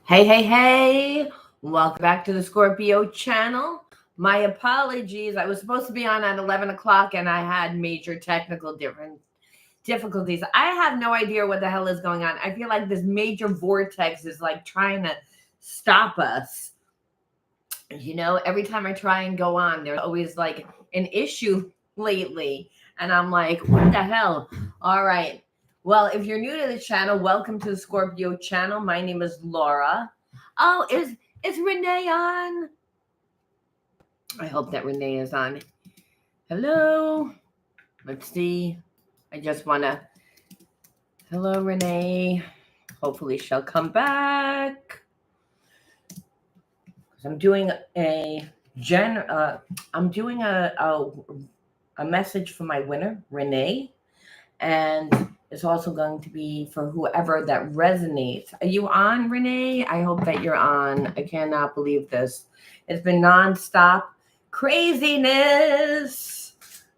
Hey, hey, hey. Welcome back to the Scorpio channel. My apologies. I was supposed to be on at 11 o'clock and I had major technical difficulties. I have no idea what the hell is going on. I feel like this major vortex is like trying to stop us. Every time I try and go on, there's always like an issue lately. And I'm like, what the hell? All right. Well, if you're new to the channel, welcome to the Scorpio channel. My name is Laura. Oh, is Renee on? I hope that Renee is on. Hello. Let's see. I just want to. Hello, Renee. Hopefully she'll come back. I'm doing I'm doing a message for my winner, Renee, and it's also going to be for whoever that resonates. Are you on, Renee? I hope that you're on. I cannot believe this. It's been nonstop craziness.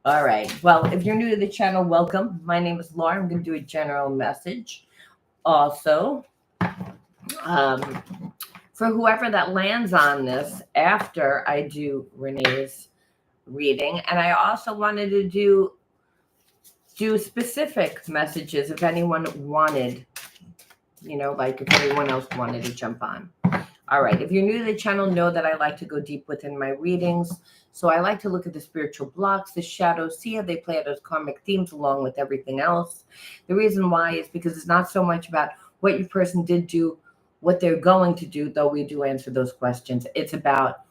All right. Well, if you're new to the channel, welcome. My name is Laura. I'm going to do a general message. Also, for whoever that lands on this after I do Renee's reading. And I also wanted to do specific messages if anyone wanted, like if anyone else wanted to jump on. All right. If you're new to the channel, know that I like to go deep within my readings. So I like to look at the spiritual blocks, the shadows, see how they play out as karmic themes along with everything else. The reason why is because it's not so much about what your person did do, what they're going to do, though we do answer those questions. It's about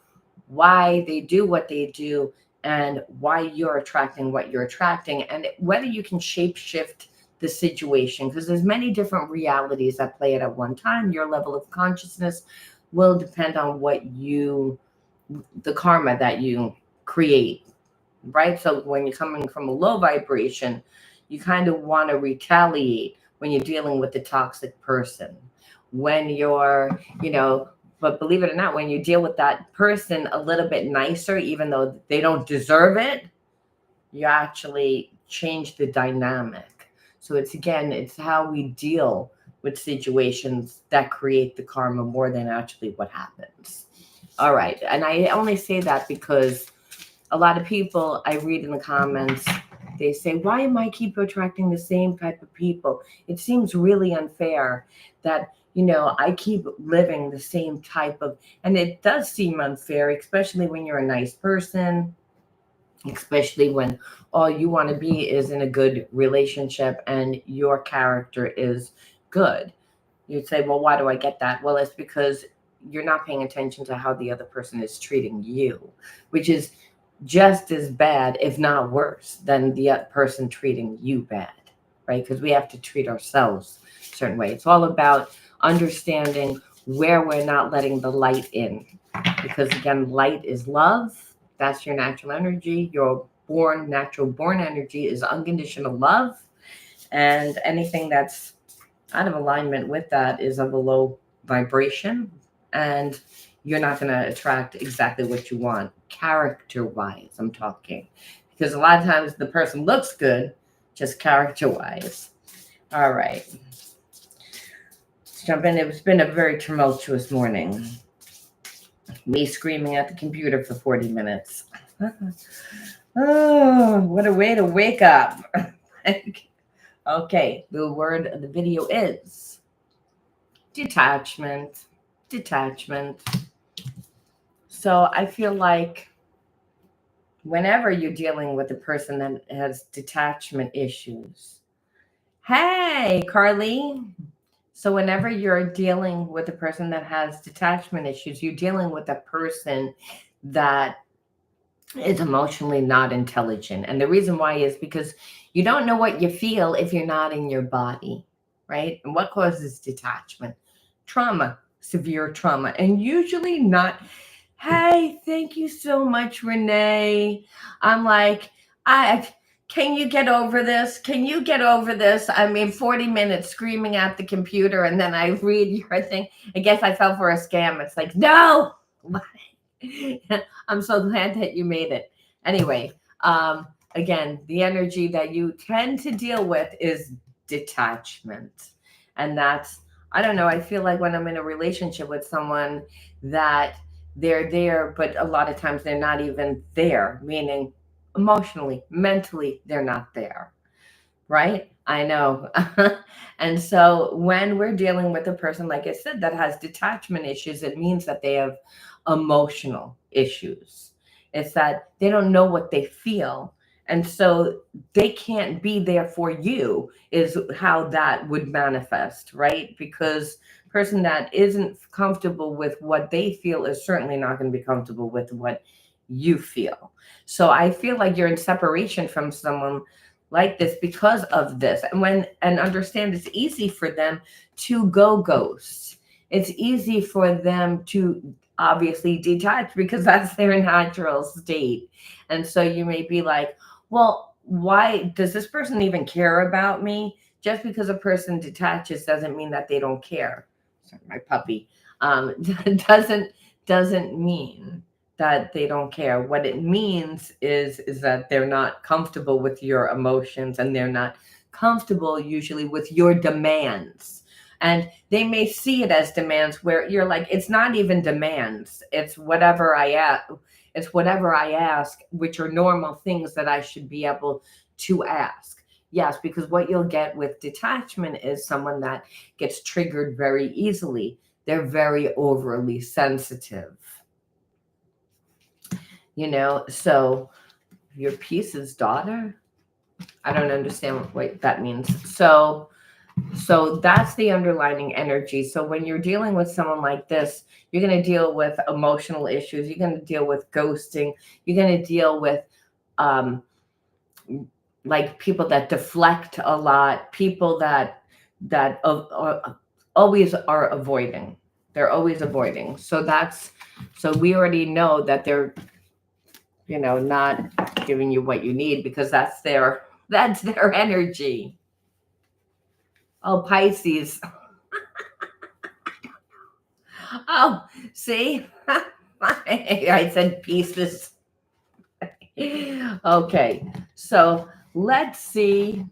why they do what they do and why you're attracting what you're attracting and whether you can shape shift the situation, because there's many different realities that play it at one time. Your level of consciousness will depend on the karma that you create, right? So when you're coming from a low vibration, you kind of want to retaliate when you're dealing with the toxic person. When you're, but believe it or not, when you deal with that person a little bit nicer, even though they don't deserve it, you actually change the dynamic. So it's how we deal with situations that create the karma more than actually what happens. All right. And I only say that because a lot of people I read in the comments, they say, why am I keep attracting the same type of people? It seems really unfair that I keep living the same type of, and it does seem unfair, especially when you're a nice person, especially when all you want to be is in a good relationship and your character is good. You'd say, well, why do I get that? Well, it's because you're not paying attention to how the other person is treating you, which is just as bad, if not worse, than the other person treating you bad, right? Because we have to treat ourselves a certain way. It's all about understanding where we're not letting the light in. Because again, light is love. That's your natural energy. Your natural born energy is unconditional love. And anything that's out of alignment with that is of a low vibration. And you're not going to attract exactly what you want, character-wise, I'm talking. Because a lot of times the person looks good, just character-wise. All right. Let's jump in. It's been a very tumultuous morning. Me screaming at the computer for 40 minutes. Oh, what a way to wake up. Okay, the word of the video is detachment. Detachment. So I feel like whenever you're dealing with a person that has detachment issues, hey, Carly. So whenever you're dealing with a person that has detachment issues, you're dealing with a person that is emotionally not intelligent. And the reason why is because you don't know what you feel if you're not in your body, right? And what causes detachment? Trauma, severe trauma, and usually not. Hey, thank you so much, Renee. I'm like, can you get over this? Can you get over this? I mean, 40 minutes screaming at the computer, and then I read your thing. I guess I fell for a scam. It's like, no. I'm so glad that you made it. Anyway, again, the energy that you tend to deal with is detachment. And that's I don't know. I feel like when I'm in a relationship with someone that they're there, but a lot of times they're not even there, meaning emotionally, mentally, they're not there. Right? I know. And so when we're dealing with a person, like I said, that has detachment issues, it means that they have emotional issues. It's that they don't know what they feel. And so they can't be there for you, is how that would manifest, right? Because person that isn't comfortable with what they feel is certainly not going to be comfortable with what you feel. So I feel like you're in separation from someone like this because of this, and understand it's easy for them to go ghost. It's easy for them to obviously detach because that's their natural state. And so you may be like, well, why does this person even care about me? Just because a person detaches doesn't mean that they don't care. Sorry, my puppy. um doesn't doesn't mean that they don't care. What it means is that they're not comfortable with your emotions, and they're not comfortable usually with your demands. And they may see it as demands where you're like, it's not even demands. It's whatever I ask, which are normal things that I should be able to ask. Yes, because what you'll get with detachment is someone that gets triggered very easily. They're very overly sensitive, so your piece's daughter, I don't understand what that means. So that's the underlining energy. So when you're dealing with someone like this, you're going to deal with emotional issues, you're going to deal with ghosting, you're going to deal with um like people that deflect a lot, people that always are avoiding. They're always avoiding. So we already know that they're not giving you what you need, because that's their energy. Oh, Pisces. Oh, see? I said pieces. Okay, so let's see.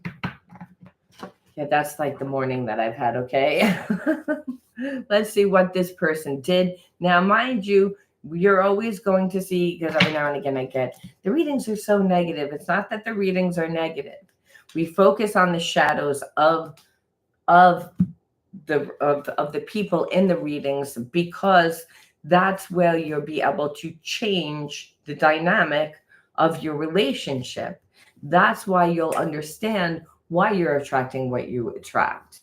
Yeah, that's like the morning that I've had, okay? Let's see what this person did. Now, mind you, you're always going to see, because every now and again I get, the readings are so negative. It's not that the readings are negative. We focus on the shadows of the people in the readings, because that's where you'll be able to change the dynamic of your relationship. That's why you'll understand why you're attracting what you attract.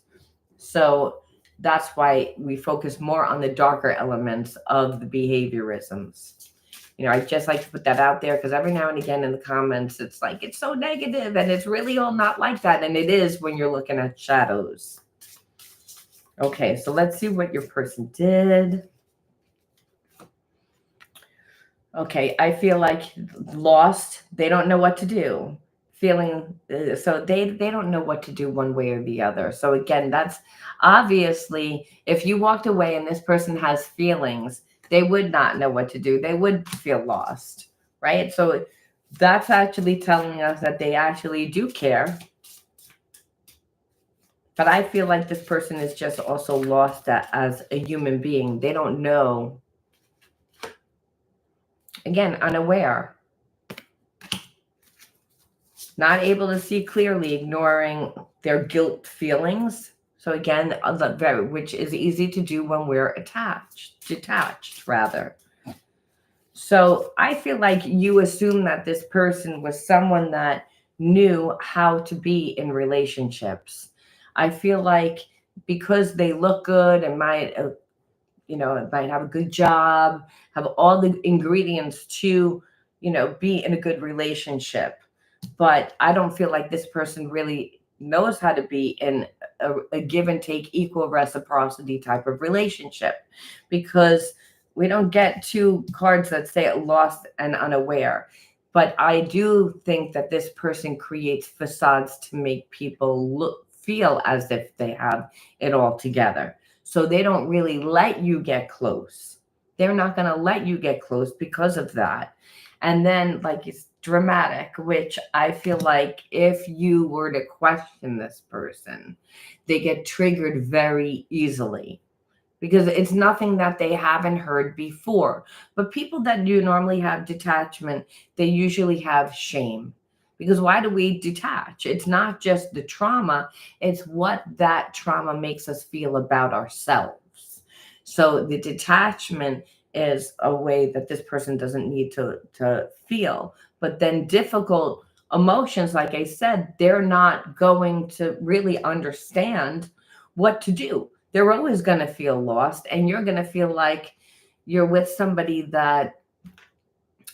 So that's why we focus more on the darker elements of the behaviorisms. I just like to put that out there, because every now and again in the comments, it's like, it's so negative, and it's really all not like that. And it is when you're looking at shadows. Okay, so let's see what your person did. Okay, I feel like lost. They don't know what to do. Feeling so they don't know what to do one way or the other. So again, that's obviously, if you walked away and this person has feelings, they would not know what to do. They would feel lost, right? So that's actually telling us that they actually do care. But I feel like this person is just also lost as a human being. They don't know. Again, unaware, not able to see clearly, ignoring their guilt feelings. So again, which is easy to do when we're detached rather. So I feel like you assume that this person was someone that knew how to be in relationships. I feel like because they look good and might have a good job, have all the ingredients to, be in a good relationship. But I don't feel like this person really knows how to be in a give and take, equal reciprocity type of relationship, because we don't get two cards that say lost and unaware. But I do think that this person creates facades to make people feel as if they have it all together. So they don't really let you get close. They're not going to let you get close because of that. And then, like, it's dramatic, which I feel like if you were to question this person, they get triggered very easily because it's nothing that they haven't heard before. But people that do normally have detachment, they usually have shame. Because why do we detach? It's not just the trauma, it's what that trauma makes us feel about ourselves. So the detachment is a way that this person doesn't need to feel. But then difficult emotions, like I said, they're not going to really understand what to do. They're always going to feel lost, and you're going to feel like you're with somebody that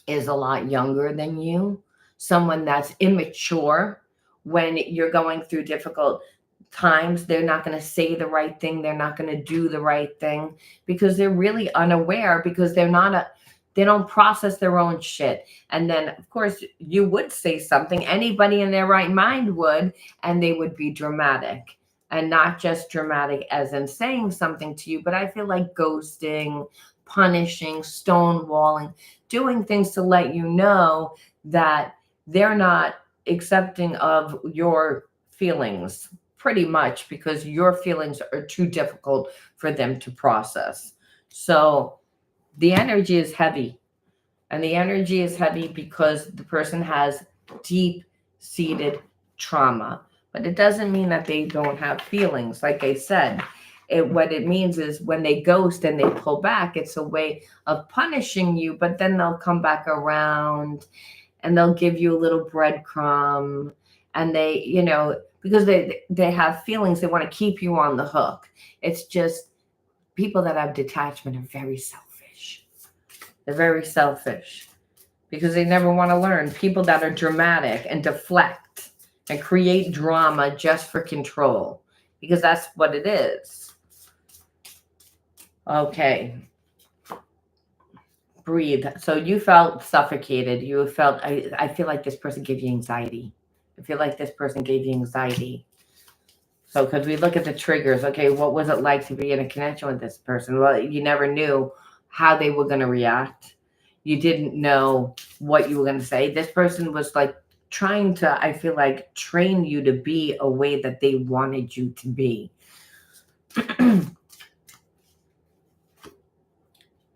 is a lot younger than you, someone that's immature when you're going through difficult times. They're not going to say the right thing. They're not going to do the right thing because they're really unaware, because they don't process their own shit. And then, of course, you would say something, anybody in their right mind would, and they would be dramatic. And not just dramatic as in saying something to you, but I feel like ghosting, punishing, stonewalling, doing things to let you know that they're not accepting of your feelings, pretty much because your feelings are too difficult for them to process. So the energy is heavy. And the energy is heavy because the person has deep seated trauma. But it doesn't mean that they don't have feelings. Like I said, what it means is when they ghost and they pull back, it's a way of punishing you, but then they'll come back around and they'll give you a little breadcrumb. And they, because they have feelings, they want to keep you on the hook. It's just people that have detachment are very selfish. They're very selfish because they never want to learn. People that are dramatic and deflect and create drama just for control, because that's what it is. Okay. Breathe. So you felt suffocated. You felt, I feel like this person gave you anxiety. I feel like this person gave you anxiety. So, because we look at the triggers, okay, what was it like to be in a connection with this person? Well, you never knew how they were going to react. You didn't know what you were going to say. This person was like trying to, I feel like, train you to be a way that they wanted you to be.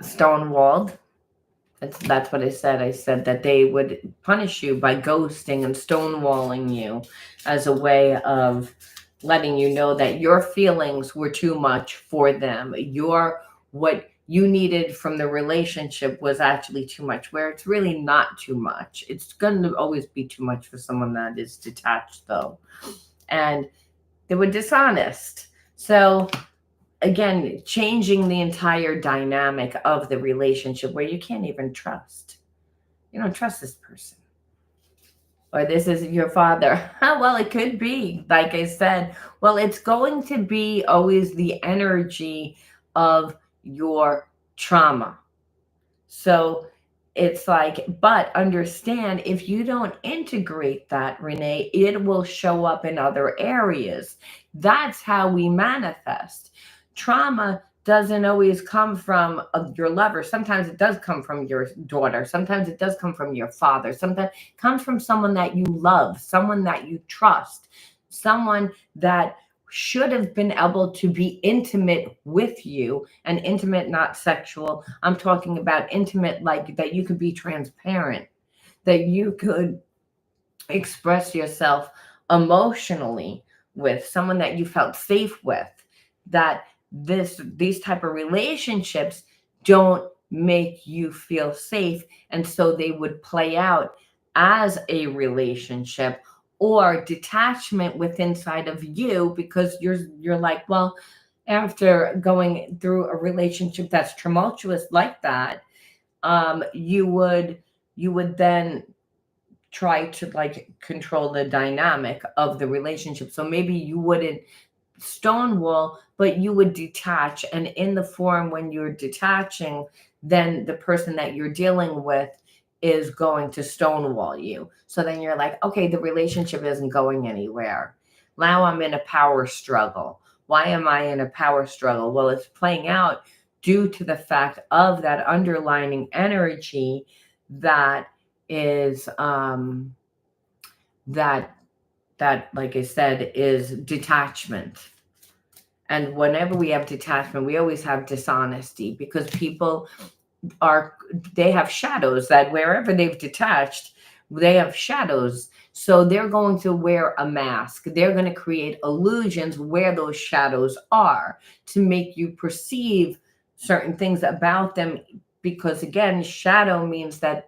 Stonewalled. That's what I said. I said that they would punish you by ghosting and stonewalling you as a way of letting you know that your feelings were too much for them. What you needed from the relationship was actually too much, where it's really not too much. It's going to always be too much for someone that is detached, though. And they were dishonest. So again, changing the entire dynamic of the relationship where you can't even trust. You don't trust this person. Or this is your father. Well, it could be, like I said. Well, it's going to be always the energy of your trauma. So it's like, but understand, if you don't integrate that, Renee, it will show up in other areas. That's how we manifest. Trauma doesn't always come from your lover. Sometimes it does come from your daughter. Sometimes it does come from your father. Sometimes it comes from someone that you love, someone that you trust, someone that should have been able to be intimate with you, and intimate, not sexual. I'm talking about intimate, like that you could be transparent, that you could express yourself emotionally with, someone that you felt safe with, that these type of relationships don't make you feel safe, and so they would play out as a relationship or detachment with inside of you, because you're like, well, after going through a relationship that's tumultuous like that, you would then try to like control the dynamic of the relationship. So maybe you wouldn't stonewall, but you would detach. And in the form when you're detaching, then the person that you're dealing with is going to stonewall you. So then you're like, okay, the relationship isn't going anywhere. Now I'm in a power struggle. Why am I in a power struggle? Well, it's playing out due to the fact of that underlining energy that is that like I said is detachment. And whenever we have detachment, we always have dishonesty, because people they have shadows, that wherever they've detached, they have shadows. So they're going to wear a mask. They're going to create illusions where those shadows are to make you perceive certain things about them. Because again, shadow means that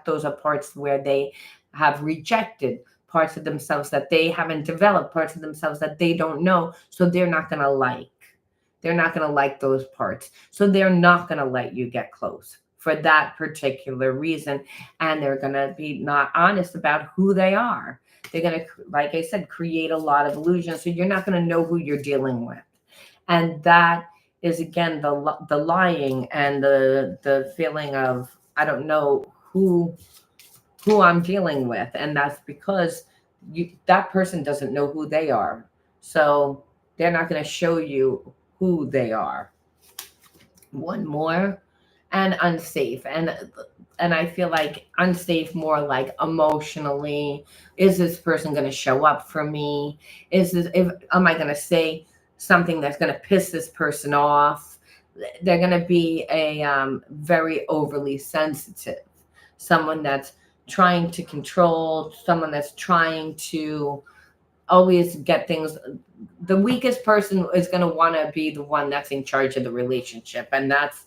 those are parts where they have rejected, parts of themselves that they haven't developed, parts of themselves that they don't know. So they're not going to like. They're not going to like those parts. So they're not going to let you get close for that particular reason. And they're going to be not honest about who they are. They're going to, like I said, create a lot of illusions. So you're not going to know who you're dealing with. And that is, again, the lying and the feeling of, I don't know who I'm dealing with. And that's because that person doesn't know who they are. So they're not going to show you who they are. One more. And unsafe. And I feel like unsafe more like emotionally. Is this person going to show up for me? Am I going to say something that's going to piss this person off? They're going to be a very overly sensitive, someone that's trying to control, someone that's trying to always get things. The weakest person is going to want to be the one that's in charge of the relationship. And that's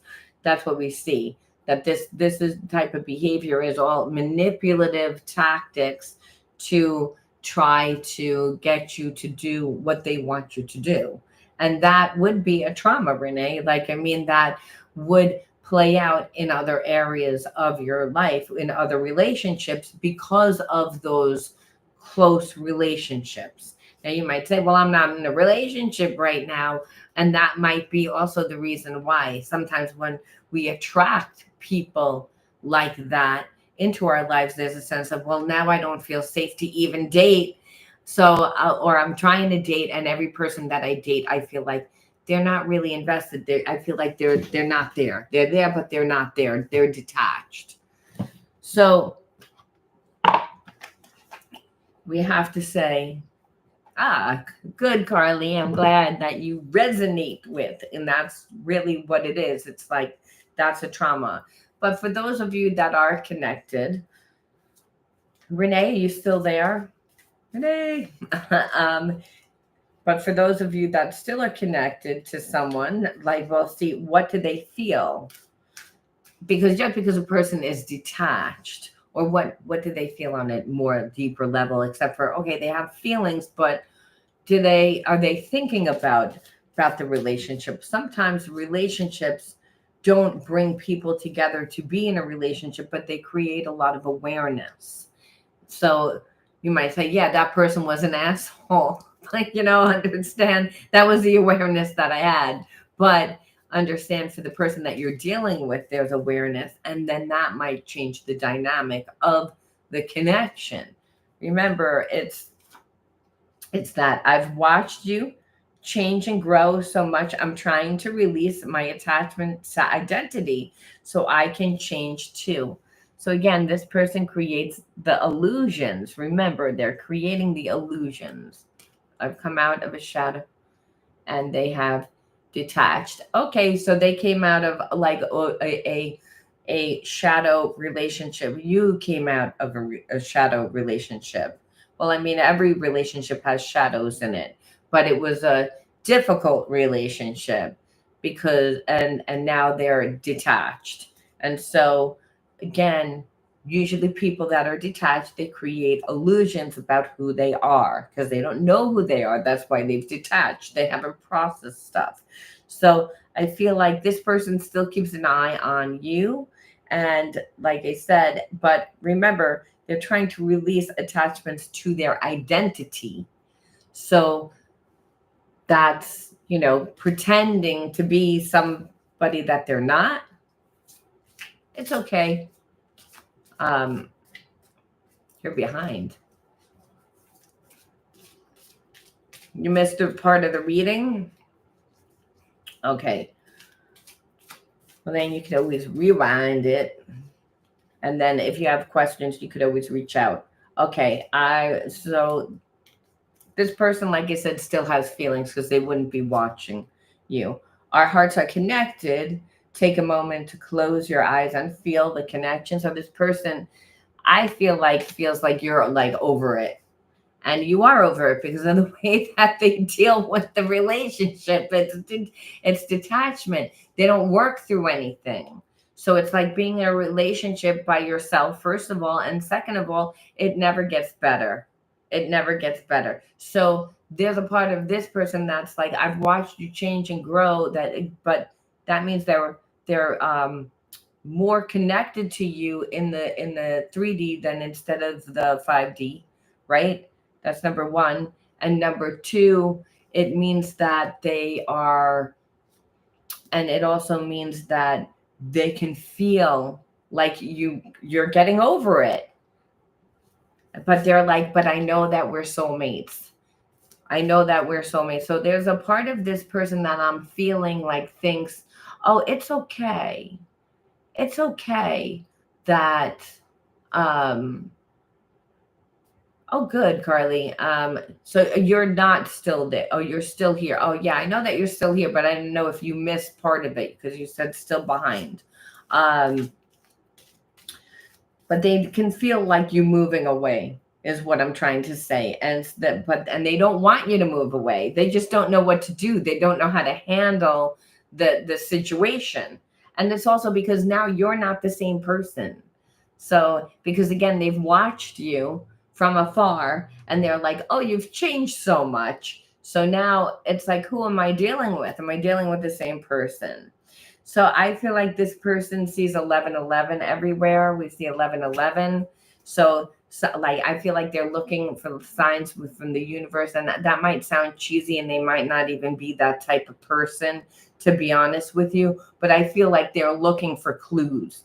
what we see, that this is type of behavior is all manipulative tactics to try to get you to do what they want you to do. And that would be a trauma, Renee. Like, I mean, that would play out in other areas of your life, in other relationships, because of those close relationships. Now you might say, well, I'm not in a relationship right now. And that might be also the reason why sometimes when we attract people like that into our lives, there's a sense of, well, now I don't feel safe to even date. So, or I'm trying to date, and every person that I date, I feel like they're not really invested there. I feel like they're not there. They're there, but they're not there. They're detached. So we have to say, good, Carly. I'm glad that you resonate with, and that's really what it is. It's like, that's a trauma. But for those of you that are connected, Renee, are you still there? Renee. But for those of you that still are connected to someone, like, well, see, what do they feel? Because just because a person is detached, or what do they feel on a more deeper level, except for, okay, they have feelings, but are they thinking about the relationship? Sometimes relationships don't bring people together to be in a relationship, but they create a lot of awareness. So you might say, yeah, that person was an asshole. Like, understand that was the awareness that I had. But understand, for the person that you're dealing with, there's awareness. And then that might change the dynamic of the connection. Remember, it's that I've watched you change and grow so much. I'm trying to release my attachment to identity so I can change too. So again, this person creates the illusions. Remember, they're creating the illusions. I've come out of a shadow and they have detached. Okay, so they came out of like a shadow relationship. You came out of a shadow relationship. Well, I mean, every relationship has shadows in it, but it was a difficult relationship because, and now they're detached. And so again, usually people that are detached, they create illusions about who they are because they don't know who they are. That's why they've detached. They haven't processed stuff. So I feel like this person still keeps an eye on you. And like I said, but remember, they're trying to release attachments to their identity. So that's, pretending to be somebody that they're not. It's okay. You're behind. You missed a part of the reading? Okay. Well, then you could always rewind it. And then if you have questions, you could always reach out. Okay, so this person, like I said, still has feelings because they wouldn't be watching you. Our hearts are connected. Take a moment to close your eyes and feel the connection. So this person, I feel like, feels like you're like over it. And you are over it because of the way that they deal with the relationship. It's detachment. They don't work through anything. So it's like being in a relationship by yourself, first of all. And second of all, it never gets better. It never gets better. So there's a part of this person that's like, I've watched you change and grow, but that means they're more connected to you in the 3D than instead of the 5D, right? That's number one. And number two, it means that they are, and it also means that they can feel like you're getting over it. But they're like, but I know that we're soulmates. I know that we're soulmates. So there's a part of this person that I'm feeling like thinks, oh, it's okay. It's okay that um oh, good, Carly. So you're not still there. Oh, you're still here. Oh, yeah, I know that you're still here, but I didn't know if you missed part of it because you said still behind. Um, but they can feel like you moving away is what I'm trying to say. And they don't want you to move away. They just don't know what to do. They don't know how to handle the situation. And it's also because now you're not the same person. So, because again, they've watched you from afar and they're like, oh, you've changed so much. So now it's like, who am I dealing with? Am I dealing with the same person? So I feel like this person sees 1111 everywhere. We see 1111. So like I feel like they're looking for signs from the universe, and that might sound cheesy, and they might not even be that type of person, to be honest with you. But I feel like they're looking for clues.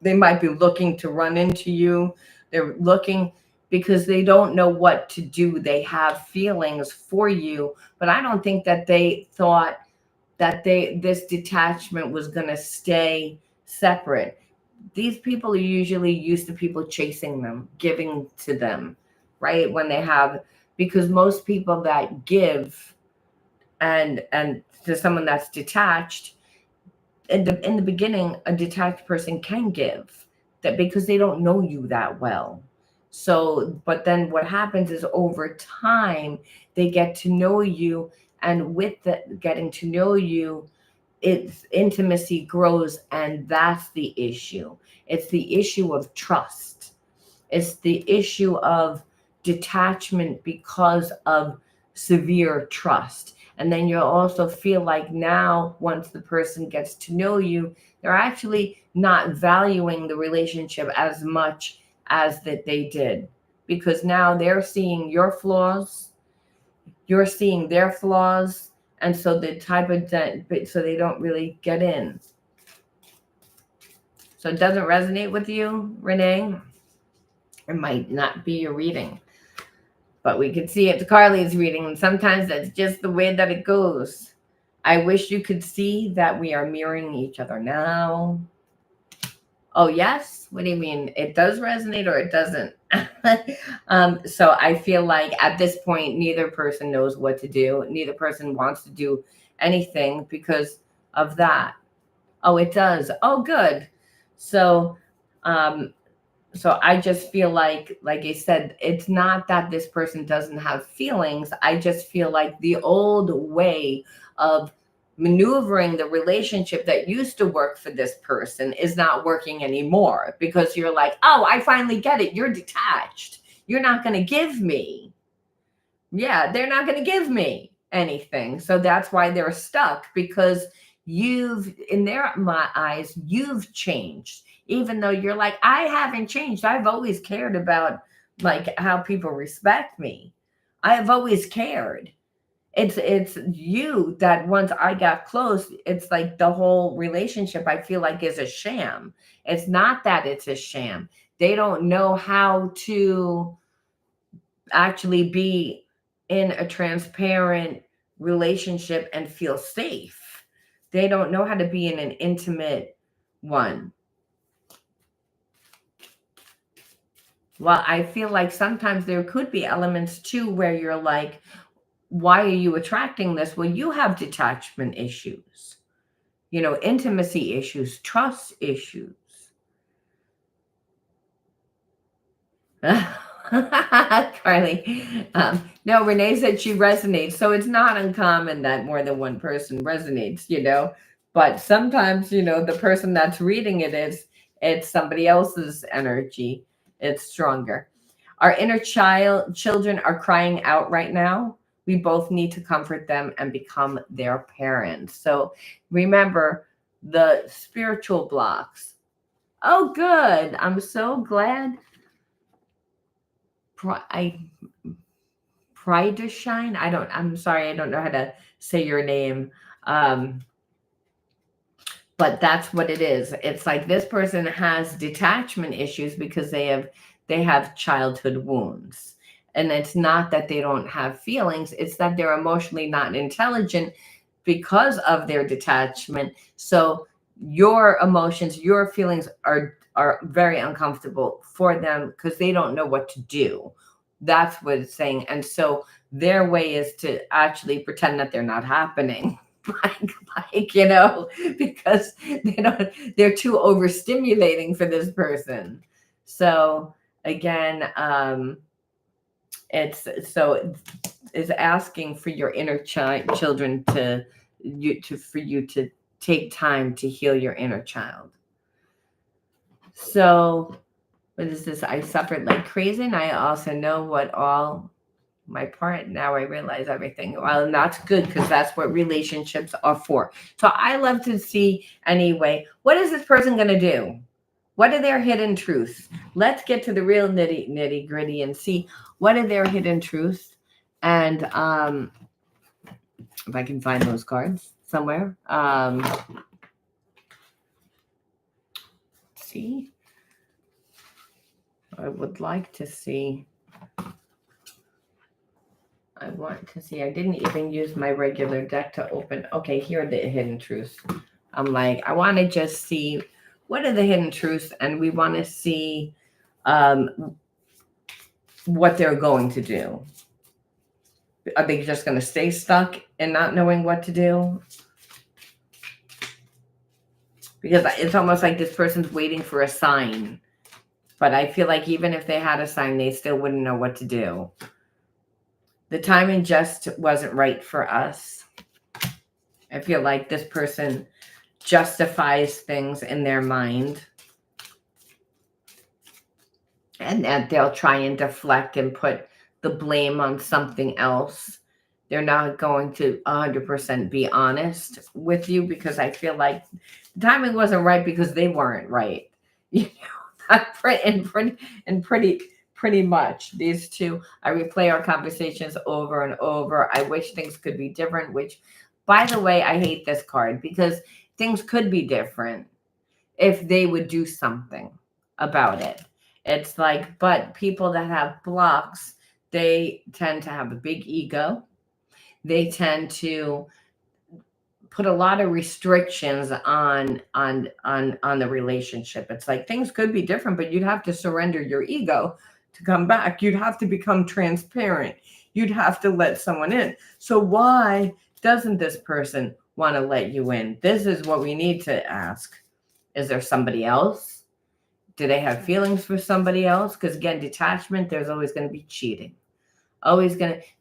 They might be looking to run into you. They're looking because they don't know what to do. They have feelings for you, but I don't think that they thought that this detachment was going to stay separate. These people are usually used to people chasing them, giving to them, right? When they have, because most people that give and to someone that's detached, in the beginning, a detached person can give that because they don't know you that well. So, but then what happens is over time, they get to know you. And with the getting to know you, its intimacy grows. And that's the issue. It's the issue of trust. It's the issue of detachment because of severe trust. And then you'll also feel like now, once the person gets to know you, they're actually not valuing the relationship as much as that they did, because now they're seeing your flaws, you're seeing their flaws, and so the type of so they don't really get in. So it doesn't resonate with you, Renee. It might not be your reading, but we could see it to Carly's reading, and sometimes that's just the way that it goes. I wish you could see that we are mirroring each other now. Oh, yes? What do you mean? It does resonate or it doesn't? So I feel like at this point, neither person knows what to do. Neither person wants to do anything because of that. Oh, it does. Oh, good. So, um, so I just feel like I said, it's not that this person doesn't have feelings. I just feel like the old way of maneuvering the relationship that used to work for this person is not working anymore, because you're like, oh, I finally get it. You're detached. You're not going to give me. Yeah, they're not going to give me anything. So that's why they're stuck, because in their my eyes, you've changed. Even though you're like, I haven't changed. I've always cared about like how people respect me. I have always cared. It's you that once I got close, it's like the whole relationship I feel like is a sham. It's not that it's a sham. They don't know how to actually be in a transparent relationship and feel safe. They don't know how to be in an intimate one. Well, I feel like sometimes there could be elements too where you're like, why are you attracting this? Well, you have detachment issues, intimacy issues, trust issues. Carly, no, Renee said she resonates. So it's not uncommon that more than one person resonates. But sometimes, the person that's reading it's somebody else's energy. It's stronger. Our inner children are crying out right now. We both need to comfort them and become their parents. So remember the spiritual blocks. Oh, good. I'm so glad. I Pride to shine. I'm sorry, I don't know how to say your name. Um, but that's what it is. It's like this person has detachment issues because they have childhood wounds. And it's not that they don't have feelings, it's that they're emotionally not intelligent because of their detachment. So your emotions, your feelings are very uncomfortable for them because they don't know what to do. That's what it's saying. And so their way is to actually pretend that they're not happening. Because they're too overstimulating for this person. So again, it's asking for your inner children for you to take time to heal your inner child. So what is this? I suffered like crazy, and I also know what all my part. Now I realize everything. Well, and that's good because that's what relationships are for. So I love to see anyway, what is this person going to do? What are their hidden truths? Let's get to the real nitty gritty and see what are their hidden truths. And if I can find those cards somewhere. See, I would like to see. I want to see. I didn't even use my regular deck to open. Okay, here are the hidden truths. I'm like, I want to just see what are the hidden truths, and we want to see what they're going to do. Are they just going to stay stuck and not knowing what to do? Because it's almost like this person's waiting for a sign. But I feel like even if they had a sign, they still wouldn't know what to do. The timing just wasn't right for us. I feel like this person justifies things in their mind. And that they'll try and deflect and put the blame on something else. They're not going to 100% be honest with you because I feel like the timing wasn't right because they weren't right. Pretty much these two. I replay our conversations over and over. I wish things could be different, which, by the way, I hate this card because things could be different if they would do something about it. It's like, but people that have blocks, they tend to have a big ego. They tend to put a lot of restrictions on the relationship. It's like things could be different, but you'd have to surrender your ego to come back. You'd have to become transparent. You'd have to let someone in. So why doesn't this person want to let you in? This is what we need to ask. Is there somebody else? Do they have feelings for somebody else? Because again, detachment, there's always going to be cheating.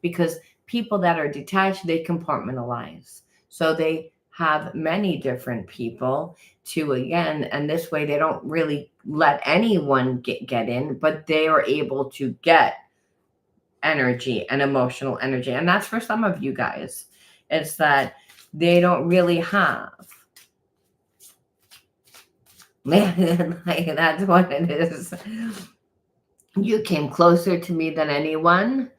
Because people that are detached, they compartmentalize. So they have many different people and this way they don't really let anyone get in, but they are able to get energy and emotional energy. And that's for some of you guys. It's that they don't really have. Man, like, that's what it is. You came closer to me than anyone.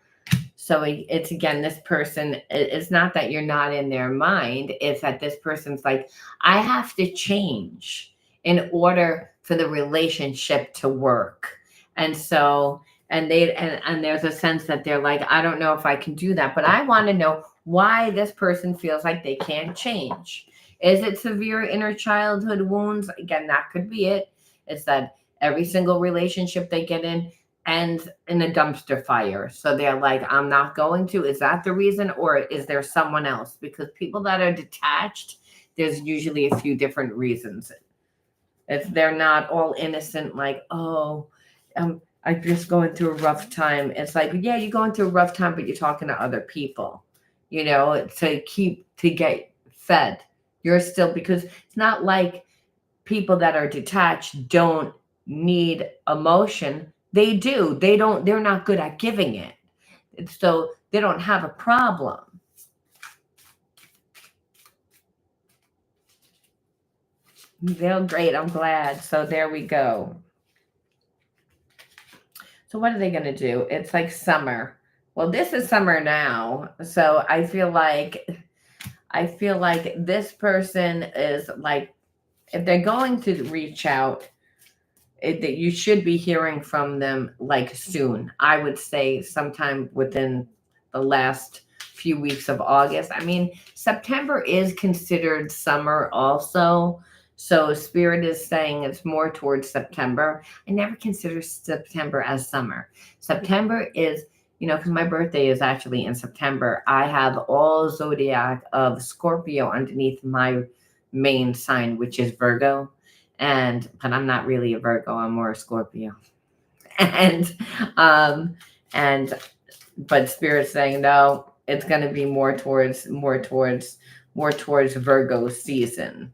So it's again, this person, it's not that you're not in their mind. It's that this person's like, I have to change in order for the relationship to work. And so, and there's a sense that they're like, I don't know if I can do that, but I want to know why this person feels like they can't change. Is it severe inner childhood wounds? Again, that could be it. It's that every single relationship they get in ends in a dumpster fire. So they're like, I'm not going to. Is that the reason? Or is there someone else? Because people that are detached, there's usually a few different reasons. If they're not all innocent, like, oh, I'm just going through a rough time. It's like, yeah, you're going through a rough time, but you're talking to other people, to get fed. You're still, because it's not like people that are detached don't need emotion. They do. They're not good at giving it. So they don't have a problem. They're great. I'm glad. So there we go. So what are they going to do? It's like summer. Well, this is summer now. So I feel like this person is like, if they're going to reach out, that you should be hearing from them like soon. I would say sometime within the last few weeks of August. I mean, September is considered summer also. So Spirit is saying it's more towards September. I never consider September as summer. September is, because my birthday is actually in September. I have all zodiac of Scorpio underneath my main sign, which is Virgo. But I'm not really a Virgo, I'm more a Scorpio. And um and but Spirit's saying no, it's gonna be more towards Virgo season.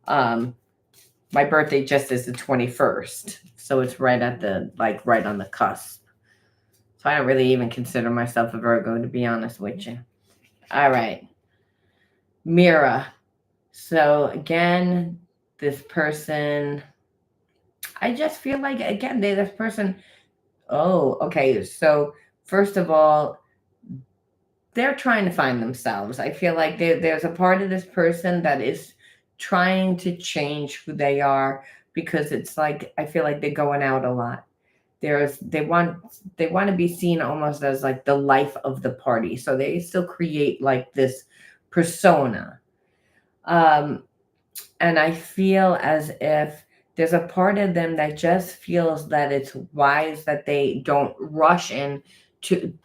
Um my birthday just is the 21st. So it's right on the cusp. So I don't really even consider myself a Virgo, to be honest with you. All right. Mira. So again, this person, I just feel like, again, this person. Oh, okay. So first of all, they're trying to find themselves. I feel like there's a part of this person that is trying to change who they are, because it's like I feel like they're going out a lot. They want to be seen almost as like the life of the party. So they still create like this persona. Um, and I feel as if there's a part of them that just feels that it's wise that they don't rush in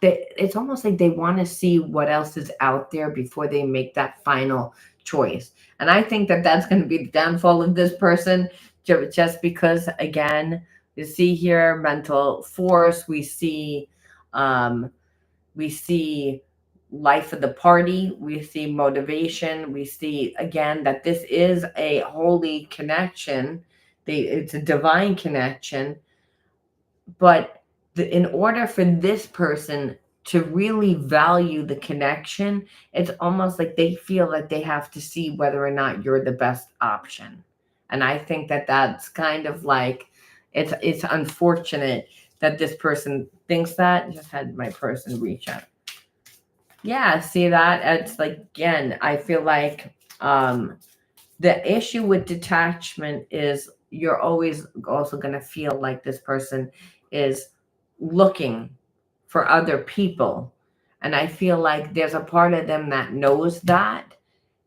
it's almost like they want to see what else is out there before they make that final choice. And I think that that's going to be the downfall of this person, just because, again, you see here mental force, um we see life of the party, we see motivation, we see again that this is a holy connection. It's a divine connection, but in order for this person to really value the connection, it's almost like they feel that they have to see whether or not you're the best option. And I think that that's kind of like, it's unfortunate that this person thinks that. Just had my person reach out. Yeah, see that? It's like, again, I feel like the issue with detachment is you're always also going to feel like this person is looking for other people. And I feel like there's a part of them that knows that,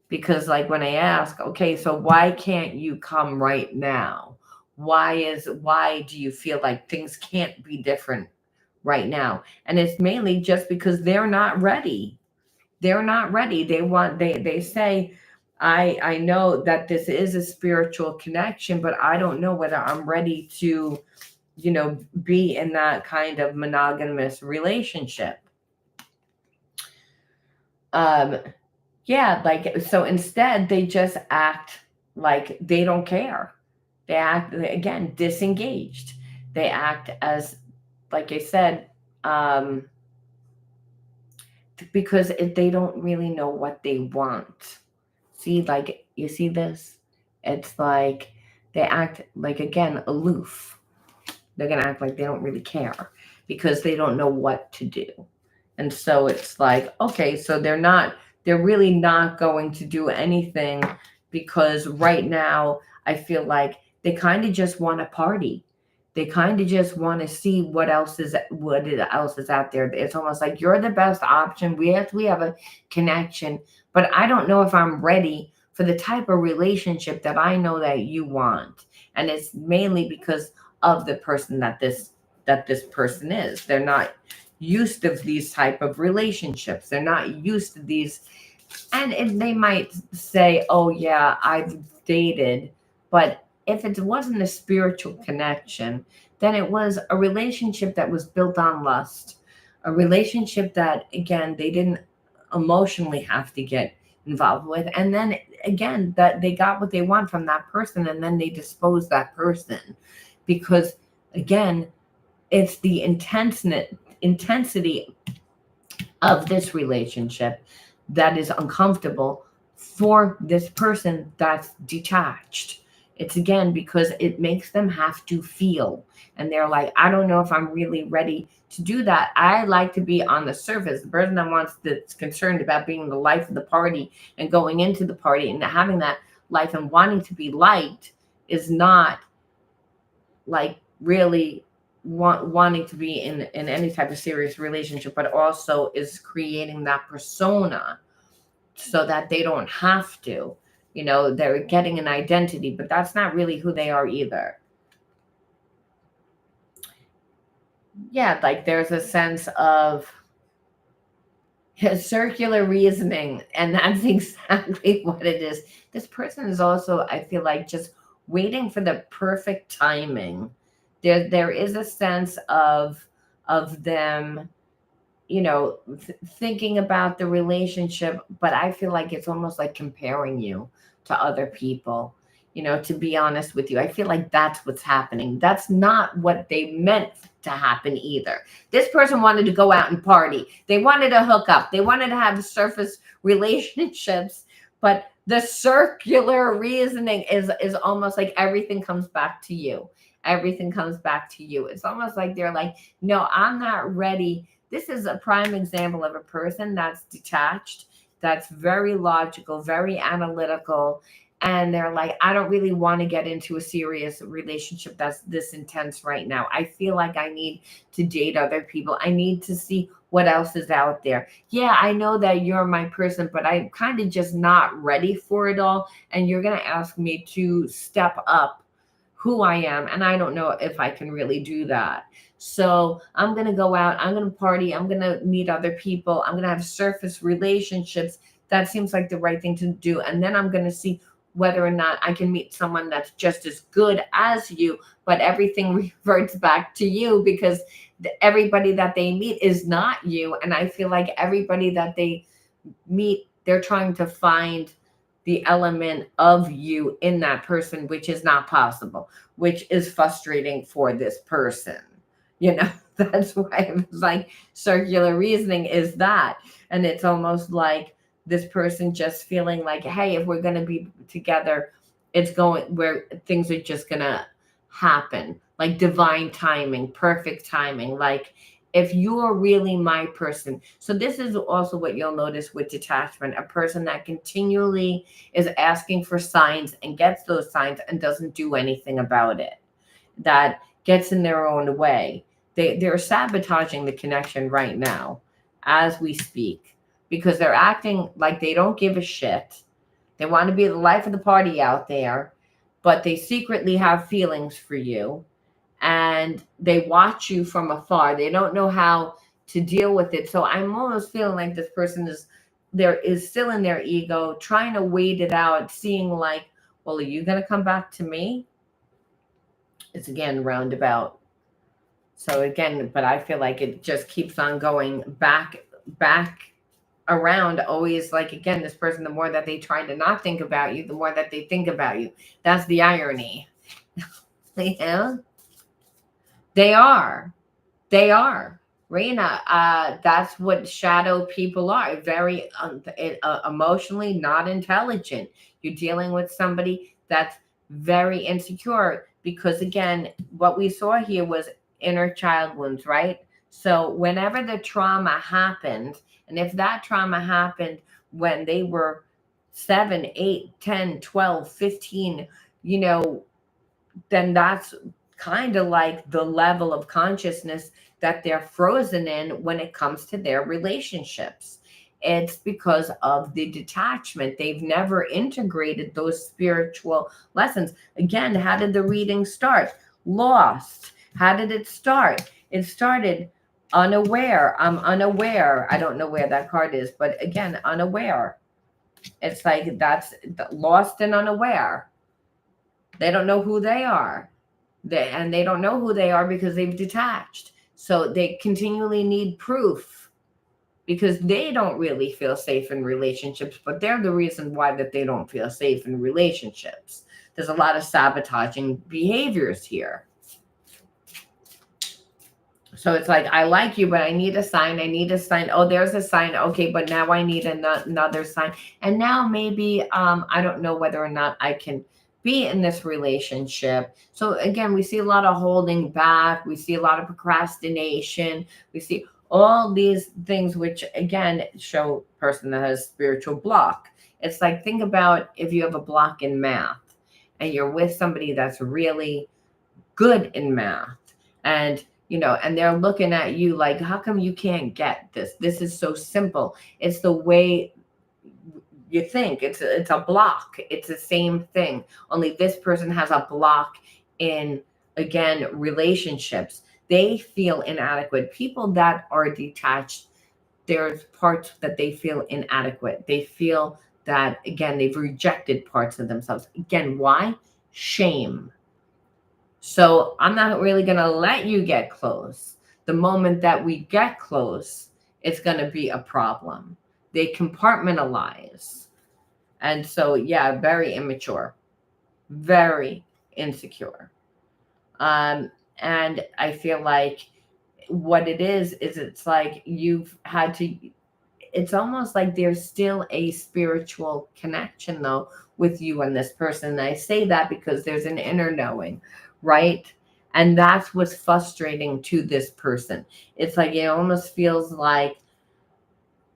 because like when I ask, okay, so why can't you come right now? Why do you feel like things can't be different right now? And it's mainly just because they're not ready. They're not ready. They say, I know that this is a spiritual connection, but I don't know whether I'm ready to, be in that kind of monogamous relationship. Um, yeah, like, so instead they just act like they don't care. They act, again, disengaged. They act as, like I said, um, because they don't really know what they want. See, like, you see this? It's like they act like, again, aloof. They're going to act like they don't really care because they don't know what to do. And so it's like, okay, so they're really not going to do anything, because right now I feel like they kind of just want to party. They kind of just want to see what else is out there. It's almost like you're the best option. We have a connection, but I don't know if I'm ready for the type of relationship that I know that you want. And it's mainly because of the person that this person is. They're not used to these type of relationships. They're not used to these, and they might say, "Oh yeah, I've dated," but if it wasn't a spiritual connection, then it was a relationship that was built on lust, a relationship that again they didn't emotionally have to get involved with, and then again that they got what they want from that person, and then they dispose that person because again it's the intensity of this relationship that is uncomfortable for this person that's detached. It's again because it makes them have to feel. And they're like, I don't know if I'm really ready to do that. I like to be on the surface. The person that's concerned about being the life of the party and going into the party and having that life and wanting to be liked is not like really wanting to be in any type of serious relationship, but also is creating that persona so that they don't have to, they're getting an identity, but that's not really who they are either. Yeah, like there's a sense of circular reasoning, and that's exactly what it is. This person is also, I feel like, just waiting for the perfect timing. There is a sense of them, thinking about the relationship, but I feel like it's almost like comparing you to other people. To be honest with you, I feel like that's what's happening. That's not what they meant to happen either. This person wanted to go out and party. They wanted to hook up. They wanted to have surface relationships, but the circular reasoning is almost like everything comes back to you. Everything comes back to you. It's almost like they're like, no, I'm not ready. This is a prime example of a person that's detached, that's very logical, very analytical. And they're like, I don't really want to get into a serious relationship that's this intense right now. I feel like I need to date other people. I need to see what else is out there. Yeah, I know that you're my person, but I'm kind of just not ready for it all. And you're going to ask me to step up who I am. And I don't know if I can really do that. So I'm going to go out, I'm going to party, I'm going to meet other people, I'm going to have surface relationships. That seems like the right thing to do. And then I'm going to see whether or not I can meet someone that's just as good as you, but everything reverts back to you because everybody that they meet is not you. And I feel like everybody that they meet, they're trying to find the element of you in that person, which is not possible, which is frustrating for this person. That's why it's like circular reasoning is that. And it's almost like this person just feeling like, hey, if we're going to be together, it's going where things are just going to happen, like divine timing, perfect timing. Like if you're really my person. So this is also what you'll notice with detachment, a person that continually is asking for signs and gets those signs and doesn't do anything about it, that gets in their own way. They're sabotaging the connection right now as we speak because they're acting like they don't give a shit. They want to be the life of the party out there, but they secretly have feelings for you and they watch you from afar. They don't know how to deal with it. So I'm almost feeling like this person is still in their ego, trying to wait it out, seeing like, well, are you going to come back to me? It's again roundabout. So again, but I feel like it just keeps on going back around, always like, again, this person, the more that they try to not think about you, the more that they think about you. That's the irony. Yeah, they are. They are. Reina, that's what shadow people are. Very emotionally not intelligent. You're dealing with somebody that's very insecure because, again, what we saw here was inner child wounds, right? So whenever the trauma happened, and if that trauma happened when they were 7, 8, 10, 12, 15, then that's kind of like the level of consciousness that they're frozen in when it comes to their relationships. It's because of the detachment. They've never integrated those spiritual lessons. Again, how did the reading start? Lost. How did it start? It started unaware. I'm unaware. I don't know where that card is, but again, unaware. It's like that's lost and unaware. They don't know who they are. And they don't know who they are because they've detached. So they continually need proof because they don't really feel safe in relationships, but they're the reason why that they don't feel safe in relationships. There's a lot of sabotaging behaviors here. So it's like, I like you, but I need a sign. I need a sign. Oh, there's a sign. Okay, but now I need another sign. And now maybe I don't know whether or not I can be in this relationship. So again, we see a lot of holding back. We see a lot of procrastination. We see all these things, which again show a person that has spiritual block. It's like, think about if you have a block in math and you're with somebody that's really good in math, and and they're looking at you like, how come you can't get this? This is so simple. It's the way you think. It's a block. It's the same thing, only this person has a block in, again, relationships. They feel inadequate. People that are detached, there's parts that they feel inadequate. They feel that, again, they've rejected parts of themselves. Again, why? Shame. So I'm not really going to let you get close. The moment that we get close, it's going to be a problem. They compartmentalize. And so, yeah, very immature, very insecure. And I feel like what it is it's like you've had to, it's almost like there's still a spiritual connection though with you and this person. And I say that because there's an inner knowing, right? And that's what's frustrating to this person. It's like it almost feels like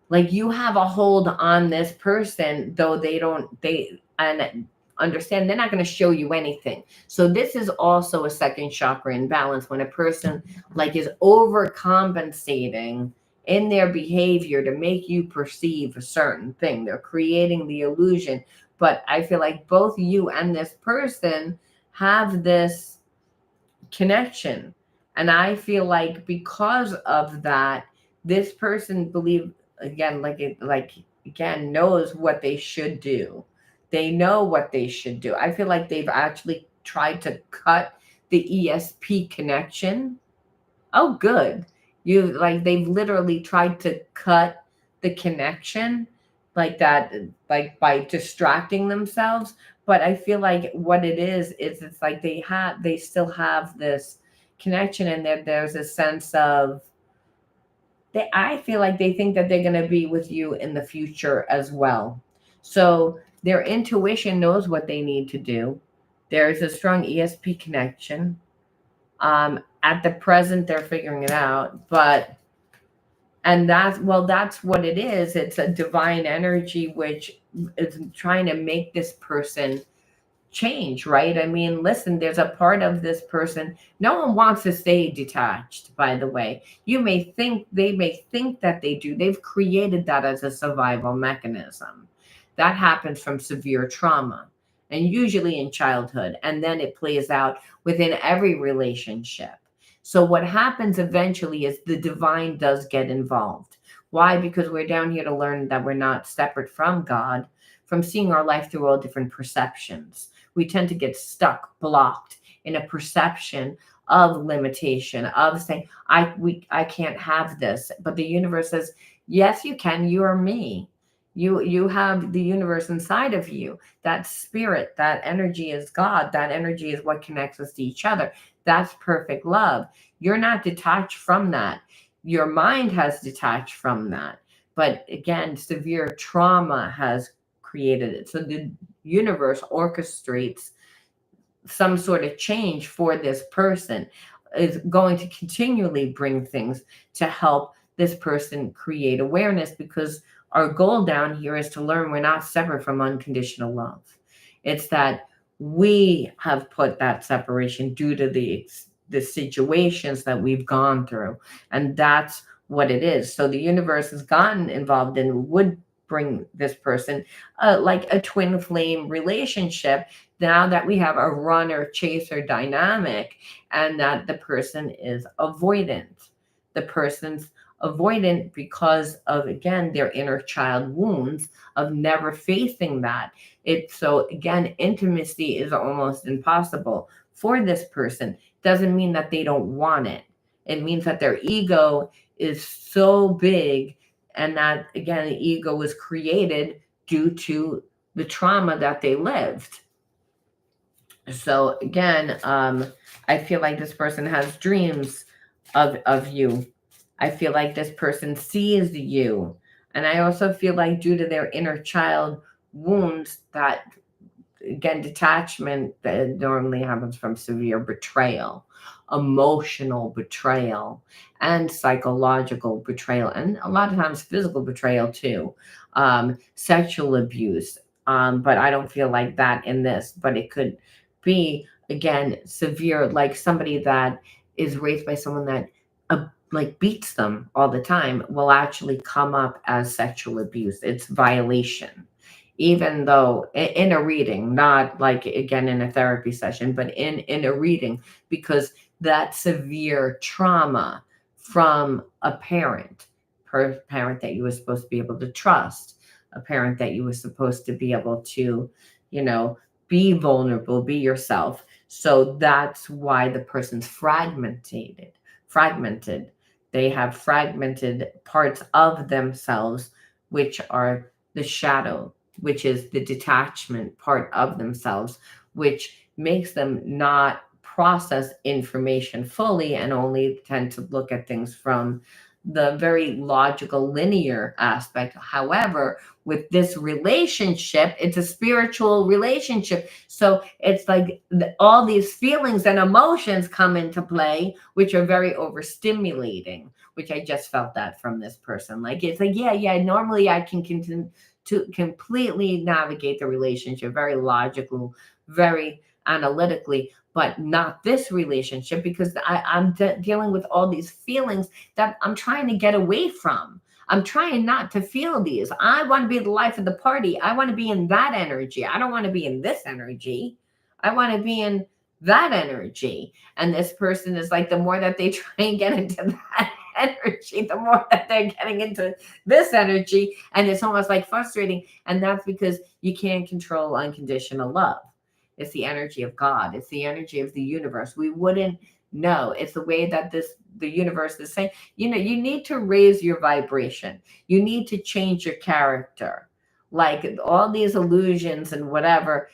you have a hold on this person, though they and understand they're not going to show you anything. So this is also a second chakra imbalance when a person like is overcompensating in their behavior to make you perceive a certain thing. They're creating the illusion. But I feel like both you and this person have this connection. And I feel like because of that, this person believe, again, again, knows what they should do. They know what they should do. I feel like they've actually tried to cut the ESP connection. Oh, good. They've literally tried to cut the connection like that, like by distracting themselves. But I feel like what it is it's like they still have this connection, and there's a sense of I feel like they think that they're going to be with you in the future as well. So their intuition knows what they need to do. There's a strong ESP connection. At the present, they're figuring it out, but and that's what it is. It's a divine energy which is trying to make this person change, right? I mean, listen, there's a part of this person. No one wants to stay detached, by the way. They may think that they do. They've created that as a survival mechanism. That happens from severe trauma and usually in childhood. And then it plays out within every relationship. So what happens eventually is the divine does get involved. Why? Because we're down here to learn that we're not separate from God, from seeing our life through all different perceptions. We tend to get stuck, blocked in a perception of limitation, of saying, I can't have this. But the universe says, yes, you can. You are me. You have the universe inside of you. That spirit, that energy is God. That energy is what connects us to each other. That's perfect love. You're not detached from that. Your mind has detached from that. But again, severe trauma has created it. So the universe orchestrates some sort of change for this person, is going to continually bring things to help this person create awareness, because our goal down here is to learn we're not separate from unconditional love. It's that we have put that separation due to the situations that we've gone through, and that's what it is. So the universe has gotten involved and would bring this person like a twin flame relationship, now that we have a runner chaser dynamic, and that the person is avoidant. The person's avoidant because of, again, their inner child wounds of never facing that. So again, intimacy is almost impossible for this person. Doesn't mean that they don't want it. It means that their ego is so big, and that, again, the ego was created due to the trauma that they lived. So again, I feel like this person has dreams of you. I feel like this person sees you. And I also feel like, due to their inner child wounds, that, again, detachment that normally happens from severe betrayal, emotional betrayal, and psychological betrayal, and a lot of times physical betrayal too, sexual abuse. But I don't feel like that in this, but it could be, again, severe, like somebody that is raised by someone that like beats them all the time, will actually come up as sexual abuse. It's violation, even though in a reading, not like, again, in a therapy session, but in a reading, because that severe trauma from a parent that you were supposed to be able to trust, a parent that you were supposed to be able to, be vulnerable, be yourself. So that's why the person's fragmented. They have fragmented parts of themselves, which are the shadow, which is the detachment part of themselves, which makes them not process information fully, and only tend to look at things from the very logical, linear aspect. However, with this relationship, it's a spiritual relationship. So it's like all these feelings and emotions come into play, which are very overstimulating, which I just felt that from this person. Like, it's like, yeah, normally I can continue to completely navigate the relationship, very logical, very analytically, but not this relationship, because I'm dealing with all these feelings that I'm trying to get away from. I'm trying not to feel these. I want to be the life of the party. I want to be in that energy. I don't want to be in this energy. I want to be in that energy. And this person is like, the more that they try and get into that energy, the more that they're getting into this energy. And it's almost like frustrating. And that's because you can't control unconditional love. It's the energy of God. It's the energy of the universe. We wouldn't know. It's the way that the universe is saying, you need to raise your vibration. You need to change your character. Like, all these illusions and whatever,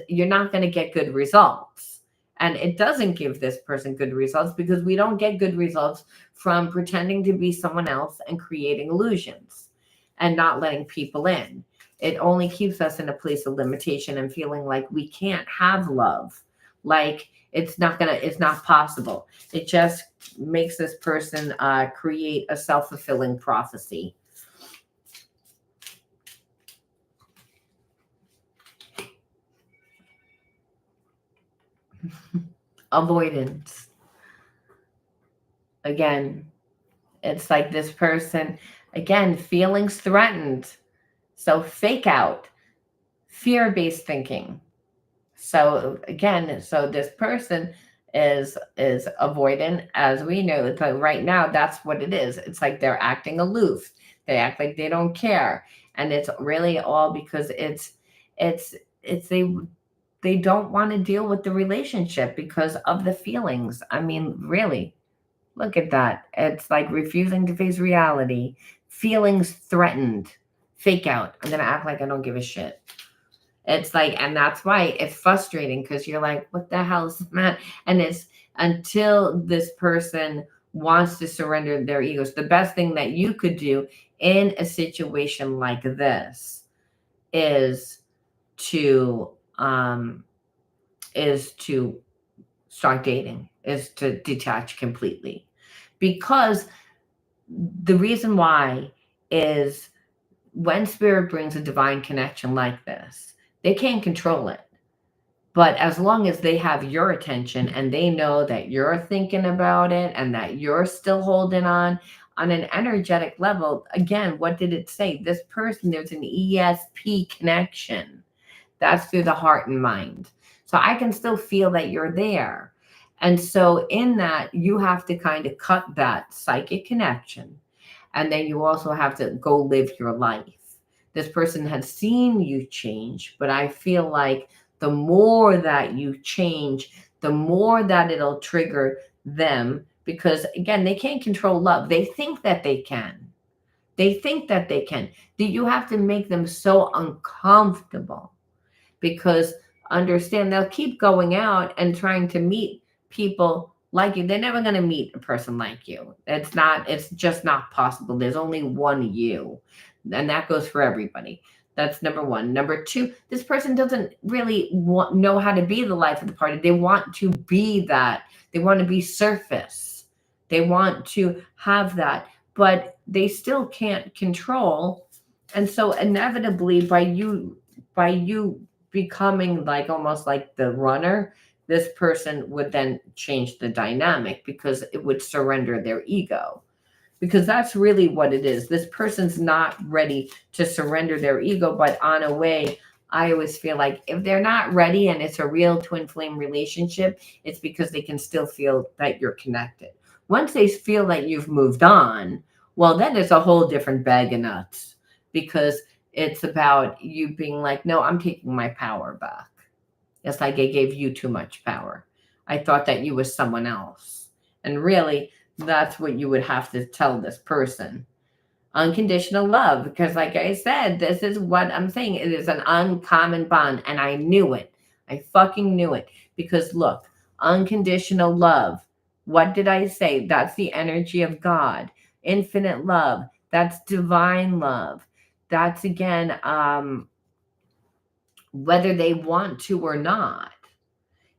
you're not going to get good results. And it doesn't give this person good results, because we don't get good results from pretending to be someone else and creating illusions and not letting people in. It only keeps us in a place of limitation and feeling like we can't have love. Like, it's not possible. It just makes this person create a self-fulfilling prophecy. Avoidance. Again, it's like this person, again, feelings threatened. So fake out, fear-based thinking. So again, this person is avoidant, as we know. So right now, that's what it is. It's like they're acting aloof. They act like they don't care, and it's really all because it's they don't want to deal with the relationship because of the feelings. I mean, really, look at that. It's like refusing to face reality, feelings threatened, fake out. I'm gonna act like I don't give a shit. It's like, and that's why it's frustrating, because you're like, what the hell is that? And it's until this person wants to surrender their egos. The best thing that you could do in a situation like this is to start dating, is to detach completely. Because the reason why is, when spirit brings a divine connection like this, they can't control it. But as long as they have your attention and they know that you're thinking about it and that you're still holding on, on an energetic level, again, what did it say? This person, there's an ESP connection. That's through the heart and mind. So I can still feel that you're there. And so in that, you have to kind of cut that psychic connection. And then you also have to go live your life. This person has seen you change, but I feel like the more that you change, the more that it'll trigger them, because again, they can't control love. They think that they can. They think that they can. Do you have to make them so uncomfortable? Because understand, they'll keep going out and trying to meet people like you. They're never going to meet a person like you. It's just not possible. There's only one you, and that goes for everybody. That's number one. Number two, this person doesn't really know how to be the life of the party. They want to be that. They want to be surface. They want to have that, but they still can't control. And so inevitably, by you becoming like almost like the runner, this person would then change the dynamic because it would surrender their ego. Because that's really what it is. This person's not ready to surrender their ego, but on a way, I always feel like if they're not ready and it's a real twin flame relationship, it's because they can still feel that you're connected. Once they feel that you've moved on, well, then it's a whole different bag of nuts, because it's about you being like, no, I'm taking my power back. It's like I gave you too much power. I thought that you was someone else. And really, that's what you would have to tell this person. Unconditional love. Because like I said, this is what I'm saying. It is an uncommon bond. And I knew it. I fucking knew it. Because look, unconditional love. What did I say? That's the energy of God. Infinite love. That's divine love. That's again, whether they want to or not.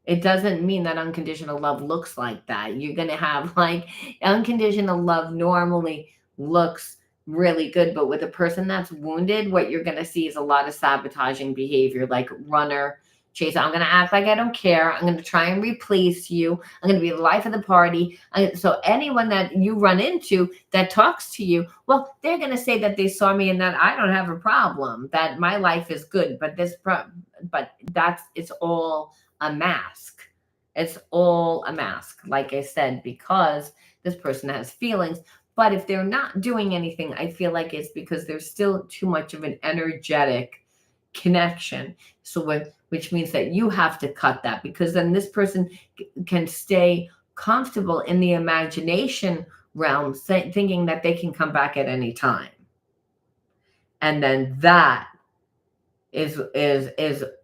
It doesn't mean that unconditional love looks like that. You're going to have like unconditional love normally looks really good, but with a person that's wounded, what you're going to see is a lot of sabotaging behavior, like runner, chaser. I'm going to act like I don't care. I'm going to try and replace you. I'm going to be the life of the party. So anyone that you run into that talks to you, well, they're going to say that they saw me and that I don't have a problem, that my life is good, but it's all a mask. It's all a mask, like I said, because this person has feelings. But if they're not doing anything, I feel like it's because there's still too much of an energetic connection. So which means that you have to cut that, because then this person can stay comfortable in the imagination realm, thinking that they can come back at any time. And then that is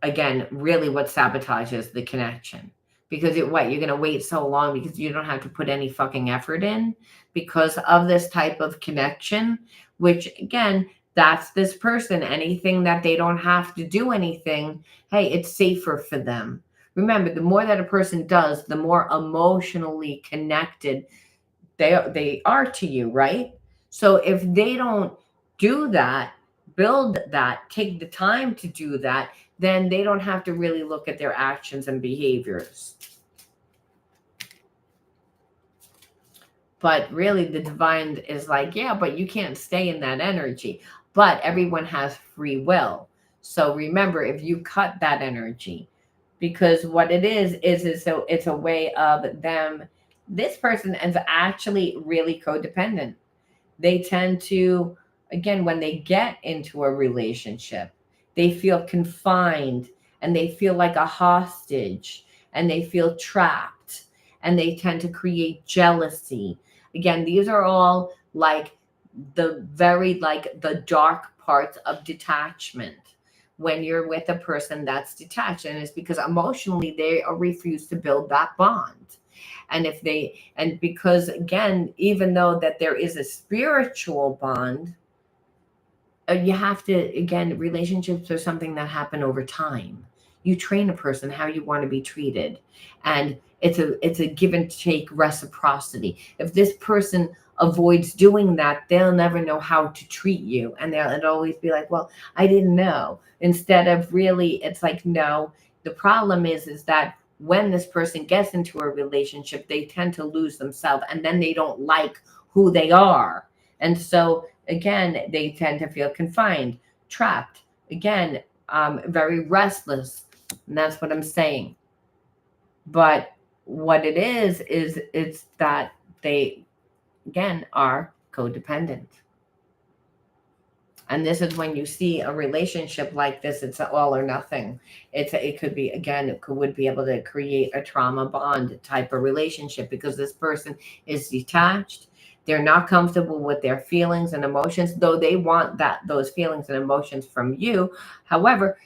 again really what sabotages the connection, because you're going to wait so long because you don't have to put any fucking effort in because of this type of connection, which again, that's this person. Anything that they don't have to do anything, hey, it's safer for them. Remember, the more that a person does, the more emotionally connected they are to you, right? So if they don't do that, build that, take the time to do that, then they don't have to really look at their actions and behaviors. But really the divine is like, yeah, but you can't stay in that energy. But everyone has free will. So remember, if you cut that energy, because what it is so it's a way of them, this person is actually really codependent. They tend to, again, when they get into a relationship, they feel confined and they feel like a hostage and they feel trapped and they tend to create jealousy. Again, these are all like the dark parts of detachment. When you're with a person that's detached, and it's because emotionally they refuse to build that bond. And because again, even though that there is a spiritual bond, you have to, again, relationships are something that happen over time. You train a person how you want to be treated, and it's a give and take reciprocity. If this person avoids doing that, they'll never know how to treat you, and they'll always be like, well, I didn't know, instead of really, it's like, no, the problem is that when this person gets into a relationship, they tend to lose themselves, and then they don't like who they are. And so, again, they tend to feel confined, trapped, again, very restless. And that's what I'm saying. But what it is it's that they, again, are codependent. And this is when you see a relationship like this, it's all or nothing. It could be, again, would be able to create a trauma bond type of relationship because this person is detached. They're not comfortable with their feelings and emotions, though they want those feelings and emotions from you. However,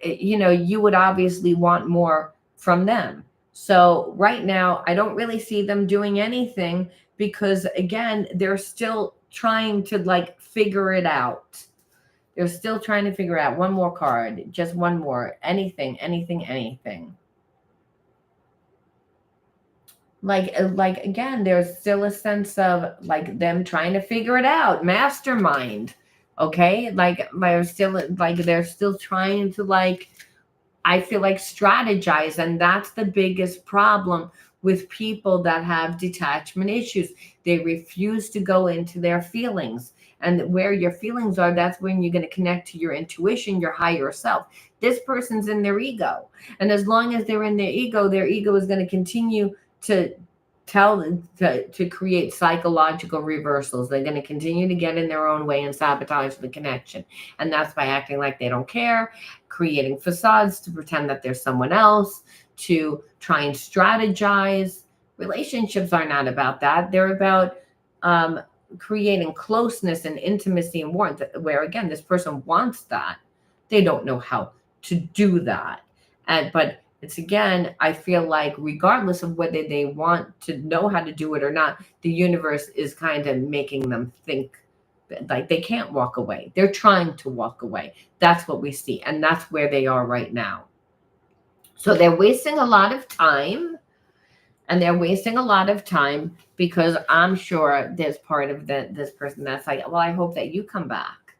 you would obviously want more from them. So right now, I don't really see them doing anything because, again, they're still trying to like figure it out. They're still trying to figure out. One more card, just one more. Anything, anything, anything. Like again, there's still a sense of like them trying to figure it out. Mastermind. Okay? Like they're still trying to like, I feel like, strategize. And that's the biggest problem with people that have detachment issues. They refuse to go into their feelings. And where your feelings are, that's when you're going to connect to your intuition, your higher self. This person's in their ego. And as long as they're in their ego is going to continue to tell them to create psychological reversals. They're going to continue to get in their own way and sabotage the connection. And that's by acting like they don't care, creating facades to pretend that there's someone else, to try and strategize. Relationships are not about that. They're about creating closeness and intimacy and warmth, where, again, this person wants that. They don't know how to do that. But it's, again, I feel like regardless of whether they want to know how to do it or not, the universe is kind of making them think like they can't walk away. They're trying to walk away. That's what we see. And that's where they are right now. So they're wasting a lot of time. And they're wasting a lot of time because I'm sure there's part of this person that's like, well, I hope that you come back.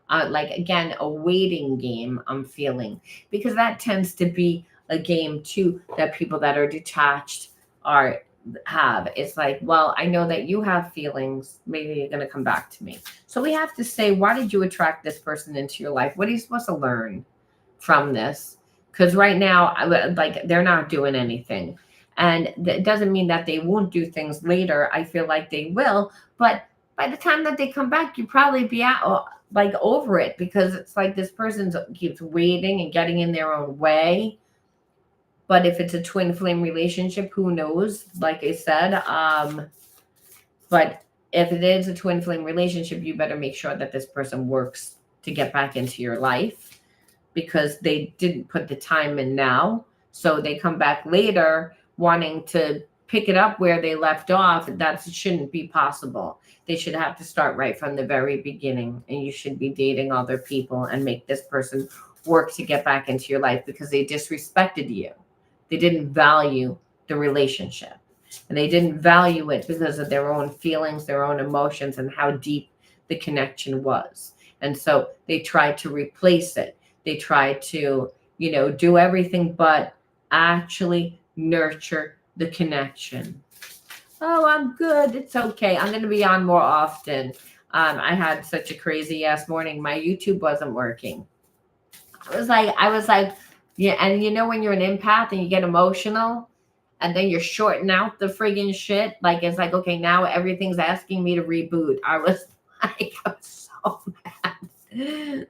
Like, again, a waiting game, I'm feeling, because that tends to be a game too that people that are detached have. It's like, well, I know that you have feelings. Maybe you're going to come back to me. So we have to say, why did you attract this person into your life? What are you supposed to learn from this? Because right now, like, they're not doing anything. And that doesn't mean that they won't do things later. I feel like they will. But by the time that they come back, you probably be out like over it, because it's like this person keeps waiting and getting in their own way. But if it's a twin flame relationship, who knows? Like I said, but if it is a twin flame relationship, you better make sure that this person works to get back into your life, because they didn't put the time in now. So they come back later wanting to pick it up where they left off. That shouldn't be possible. They should have to start right from the very beginning, and you should be dating other people and make this person work to get back into your life, because they disrespected you. They didn't value the relationship, and they didn't value it because of their own feelings, their own emotions, and how deep the connection was. And so they tried to replace it. They tried to, do everything but actually nurture the connection. Oh, I'm good. It's okay. I'm going to be on more often. I had such a crazy ass morning. My YouTube wasn't working. I was like, yeah. And when you're an empath and you get emotional and then you're shorting out the friggin' shit, like, it's like, okay, now everything's asking me to reboot. I was so mad.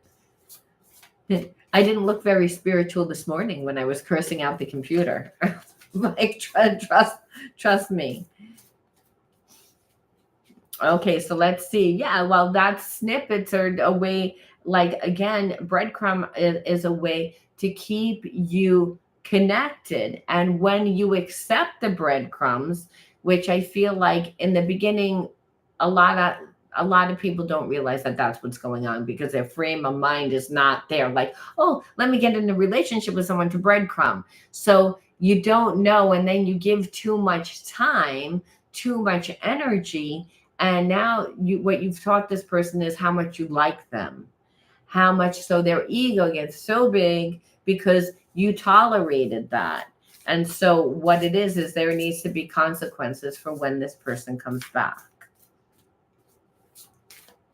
I didn't look very spiritual this morning when I was cursing out the computer. Like, trust me. Okay, so let's see. Yeah, well, that's snippets are a way, like, again, breadcrumb is a way to keep you connected. And when you accept the breadcrumbs, which I feel like in the beginning, a lot of people don't realize that that's what's going on, because their frame of mind is not there. Like, oh, let me get in a relationship with someone to breadcrumb. So you don't know, and then you give too much time, too much energy, and now what you've taught this person is how much you like them, how much, so their ego gets so big because you tolerated that. And so what it is there needs to be consequences for when this person comes back.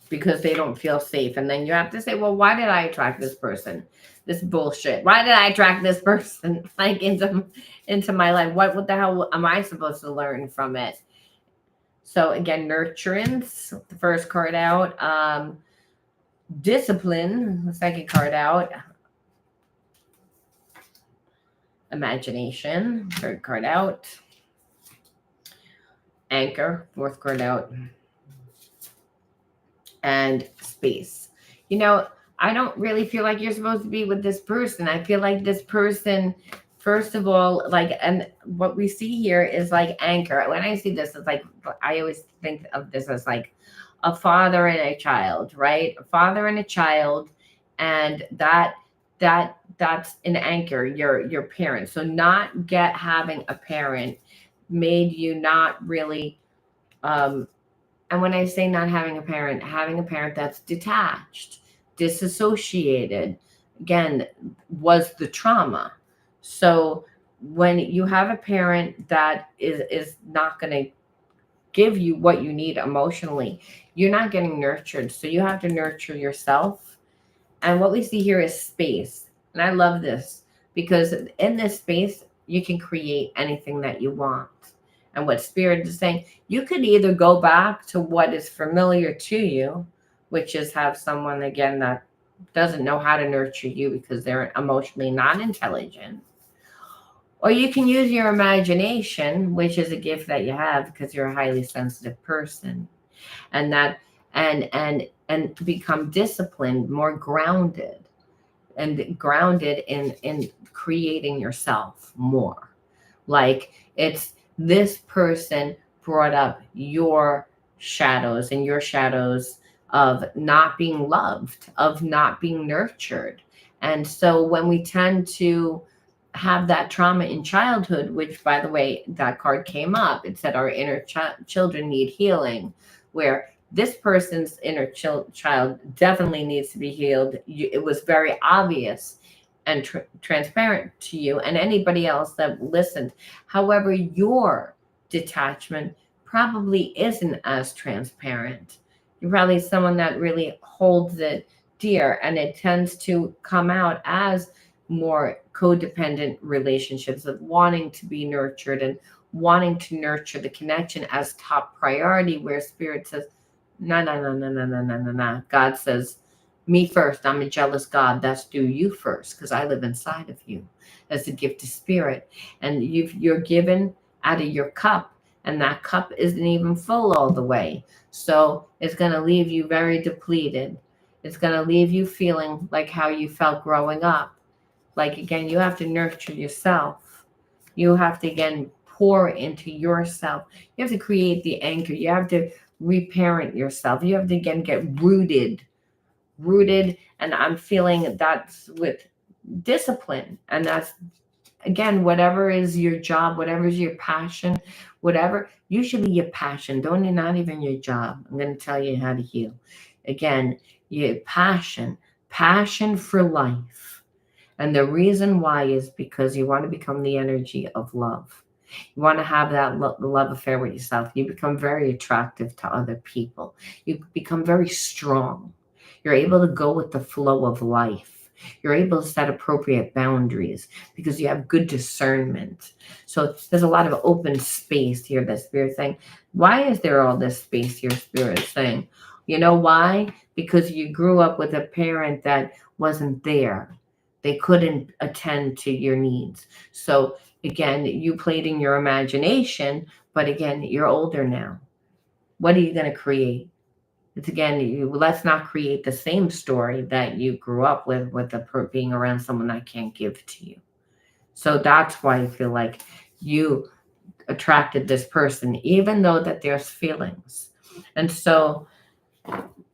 because they don't feel safe. And then you have to say, well, why did I attract this person? This bullshit. Why did I attract this person like into my life? What the hell am I supposed to learn from it? So again, nurturance, the first card out. Discipline, the second card out. Imagination, third card out. Anchor, fourth card out. And space. You know, I don't really feel like you're supposed to be with this person. I feel like this person, first of all, like, and what we see here is like anchor. When I see this, it's like, I always think of this as like a father and a child, right? A father and a child, and that's an anchor, your parent. So not having a parent made you not really um and when I say not having a parent that's detached, disassociated, again, was the trauma. So when you have a parent that is not going to give you what you need emotionally, you're not getting nurtured. So you have to nurture yourself. And what we see here is space. And I love this because in this space, you can create anything that you want. And what Spirit is saying, you could either go back to what is familiar to you, which is have someone, again, that doesn't know how to nurture you because they're emotionally non intelligent. Or you can use your imagination, which is a gift that you have because you're a highly sensitive person, and that and become disciplined, more grounded, and grounded in creating yourself more. Like it's this person brought up your shadows and your shadows of not being loved, of not being nurtured. And so when we tend to have that trauma in childhood, which by the way, that card came up, it said our inner children need healing, where this person's inner child definitely needs to be healed. It was very obvious and transparent to you and anybody else that listened. However, your detachment probably isn't as transparent. You're probably someone that really holds it dear, and it tends to come out as more codependent relationships of wanting to be nurtured and wanting to nurture the connection as top priority, where Spirit says, no, no, no, no, no, no, no, no, no. God says, me first. I'm a jealous God. That's do you first, because I live inside of you as a gift of Spirit. And you're given out of your cup, and that cup isn't even full all the way. So it's going to leave you very depleted. It's going to leave you feeling like how you felt growing up. Like, again, you have to nurture yourself. You have to, again, pour into yourself. You have to create the anchor. You have to reparent yourself. You have to, again, get rooted. And I'm feeling that's with discipline. And that's, again, whatever is your job, whatever is your passion, whatever, usually your passion, don't, not even your job. I'm going to tell you how to heal. Again, your passion for life. And the reason why is because you want to become the energy of love. You want to have that love affair with yourself. You become very attractive to other people. You become very strong. You're able to go with the flow of life. You're able to set appropriate boundaries because you have good discernment. So there's a lot of open space here that Spirit's saying. Why is there all this space here, Spirit is saying? You know why? Because you grew up with a parent that wasn't there. They couldn't attend to your needs. So again, you played in your imagination, but again, you're older now. What are you going to create? It's again, let's not create the same story that you grew up with the being around someone that can't give to you. So that's why I feel like you attracted this person, even though that there's feelings. And so,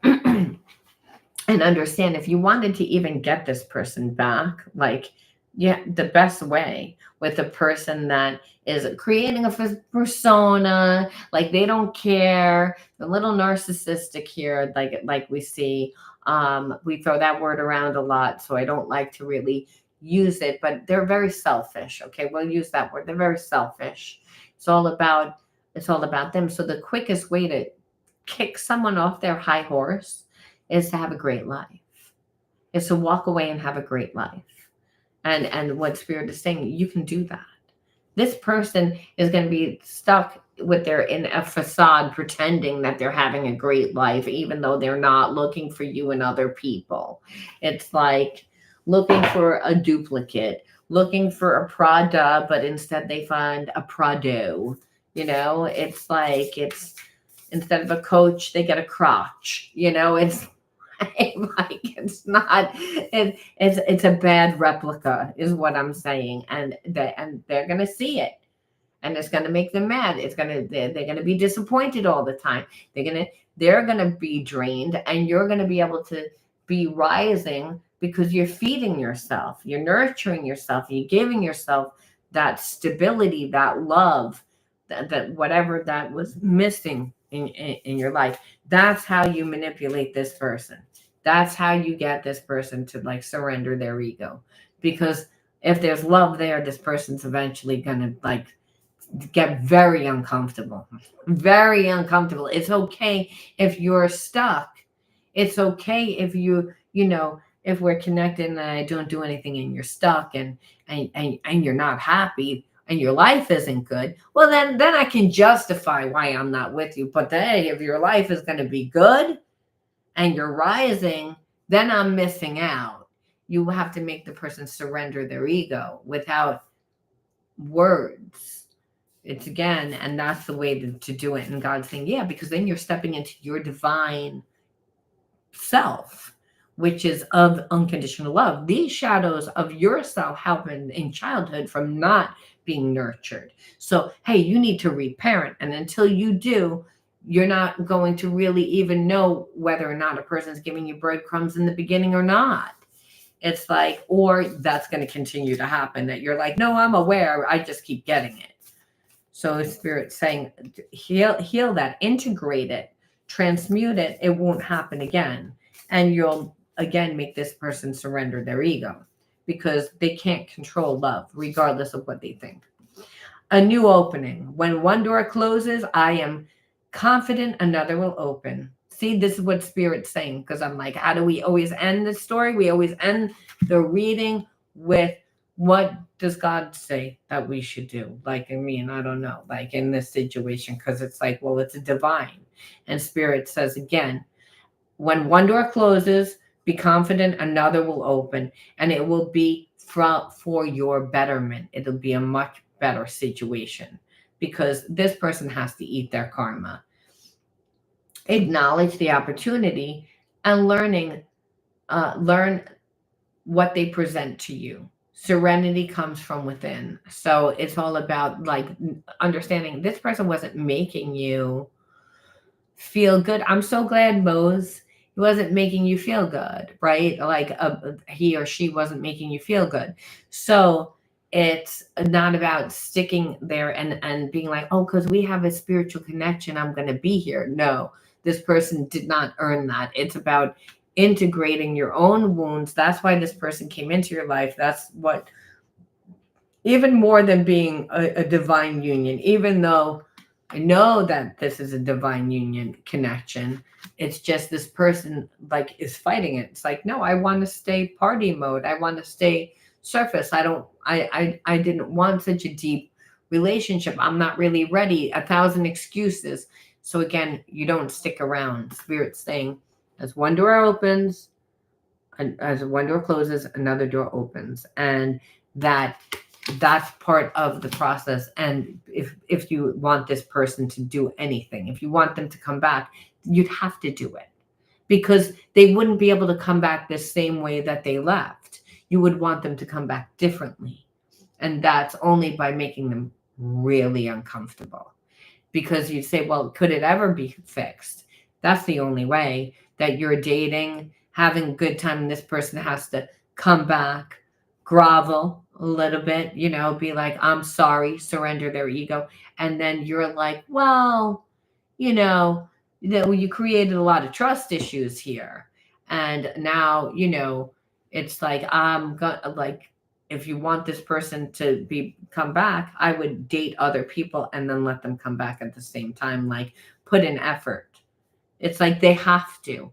and understand, if you wanted to even get this person back, like, yeah, the best way with a person that is creating a persona, like they don't care, a little narcissistic here, like we see. We throw that word around a lot, so I don't like to really use it, but they're very selfish. Okay, we'll use that word. They're very selfish. It's all about them. So the quickest way to kick someone off their high horse is to have a great life, is to walk away and have a great life. And what Spirit is saying, you can do that. This person is going to be stuck with their in a facade pretending that they're having a great life, even though they're not, looking for you and other people. It's like looking for a duplicate, looking for a Prada, but instead they find a Prado. It's like, it's instead of a coach, they get a crotch. It's like, it's a bad replica is what I'm saying. And they're gonna see it, and it's gonna make them mad. They're gonna be disappointed all the time. They're gonna be drained, and you're gonna be able to be rising because you're feeding yourself, you're nurturing yourself, you're giving yourself that stability, that love, that whatever that was missing in your life. That's how you manipulate this person. That's how you get this person to like surrender their ego. Because if there's love there, this person's eventually gonna like get very uncomfortable. Very uncomfortable. It's okay if you're stuck. It's okay if if we're connected and I don't do anything and you're stuck and you're not happy and your life isn't good. Well, then I can justify why I'm not with you. But hey, if your life is going to be good and you're rising, then I'm missing out. You have to make the person surrender their ego without words. It's again, and that's the way to do it. And God's saying, yeah, because then you're stepping into your divine self, which is of unconditional love. These shadows of yourself happened in childhood from not being nurtured. So, hey, you need to reparent. And until you do, you're not going to really even know whether or not a person's giving you breadcrumbs in the beginning or not. It's like, or that's going to continue to happen that you're like, no, I'm aware. I just keep getting it. So Spirit's saying, heal that, integrate it, transmute it. It won't happen again. And you'll again make this person surrender their ego because they can't control love, regardless of what they think. A new opening. When one door closes, I am confident another will open. See, this is what Spirit's saying, because I'm like, how do we always end the story? We always end the reading with, what does God say that we should do? Like, I mean, I don't know, like in this situation, because it's like, well, it's a divine. And Spirit says again, when one door closes, be confident another will open, and it will be for your betterment. It'll be a much better situation because this person has to eat their karma. Acknowledge the opportunity and learn what they present to you. Serenity comes from within. So it's all about like understanding this person wasn't making you feel good. I'm so glad, Mose, he wasn't making you feel good, right? Like he or she wasn't making you feel good. So it's not about sticking there and being like, oh, because we have a spiritual connection, I'm going to be here. No, this person did not earn that. It's about integrating your own wounds. That's why this person came into your life. That's what, even more than being a divine union, even though I know that this is a divine union connection, it's just this person like is fighting it. It's like, no, I want to stay party mode. I want to stay surface. I didn't want such a deep relationship. I'm not really ready. 1,000 excuses. So again, you don't stick around. Spirit's saying, as one door opens, and as one door closes, another door opens. And that's part of the process. And if you want this person to do anything, if you want them to come back, you'd have to do it, because they wouldn't be able to come back the same way that they left. You would want them to come back differently. And that's only by making them really uncomfortable. Because you'd say, well, could it ever be fixed? That's the only way, that you're dating, having a good time, and this person has to come back, grovel a little bit, be like, I'm sorry, surrender their ego. And then you're like, well, you created a lot of trust issues here. And now, it's like, I'm gonna like, if you want this person to come back, I would date other people and then let them come back at the same time. Like, put in effort. It's like they have to.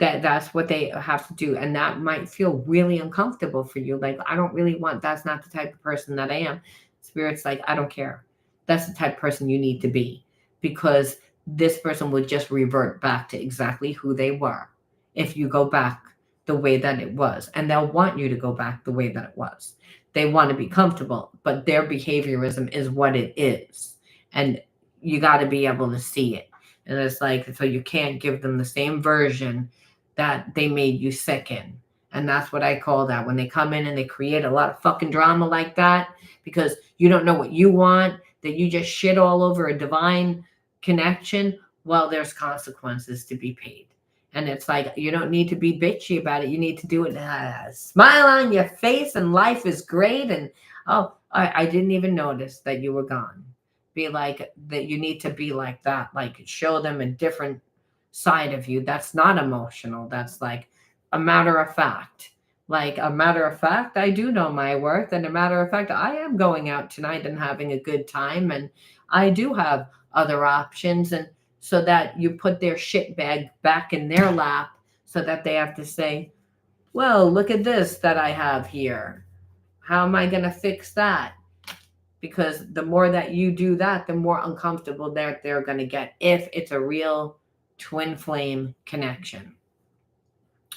That's what they have to do. And that might feel really uncomfortable for you. Like, I don't really want, that's not the type of person that I am. Spirit's like, I don't care. That's the type of person you need to be, because this person would just revert back to exactly who they were if you go back the way that it was. And they'll want you to go back the way that it was. They want to be comfortable, but their behaviorism is what it is. And you got to be able to see it. And it's like, so you can't give them the same version that they made you sick in. And that's what I call that. When they come in and they create a lot of fucking drama like that, because you don't know what you want, that you just shit all over a divine connection, well, there's consequences to be paid. And it's like, you don't need to be bitchy about it. You need to do it. Smile on your face, and life is great. And oh, I didn't even notice that you were gone. Be like that. You need to be like that. Like, show them a different side of you. That's not emotional. That's like a matter of fact. Like, a matter of fact, I do know my worth. And a matter of fact, I am going out tonight and having a good time. And I do have other options. And so that you put their shit bag back in their lap, so that they have to say, well, look at this that I have here. How am I going to fix that? Because the more that you do that, the more uncomfortable they're going to get, if it's a real twin flame connection.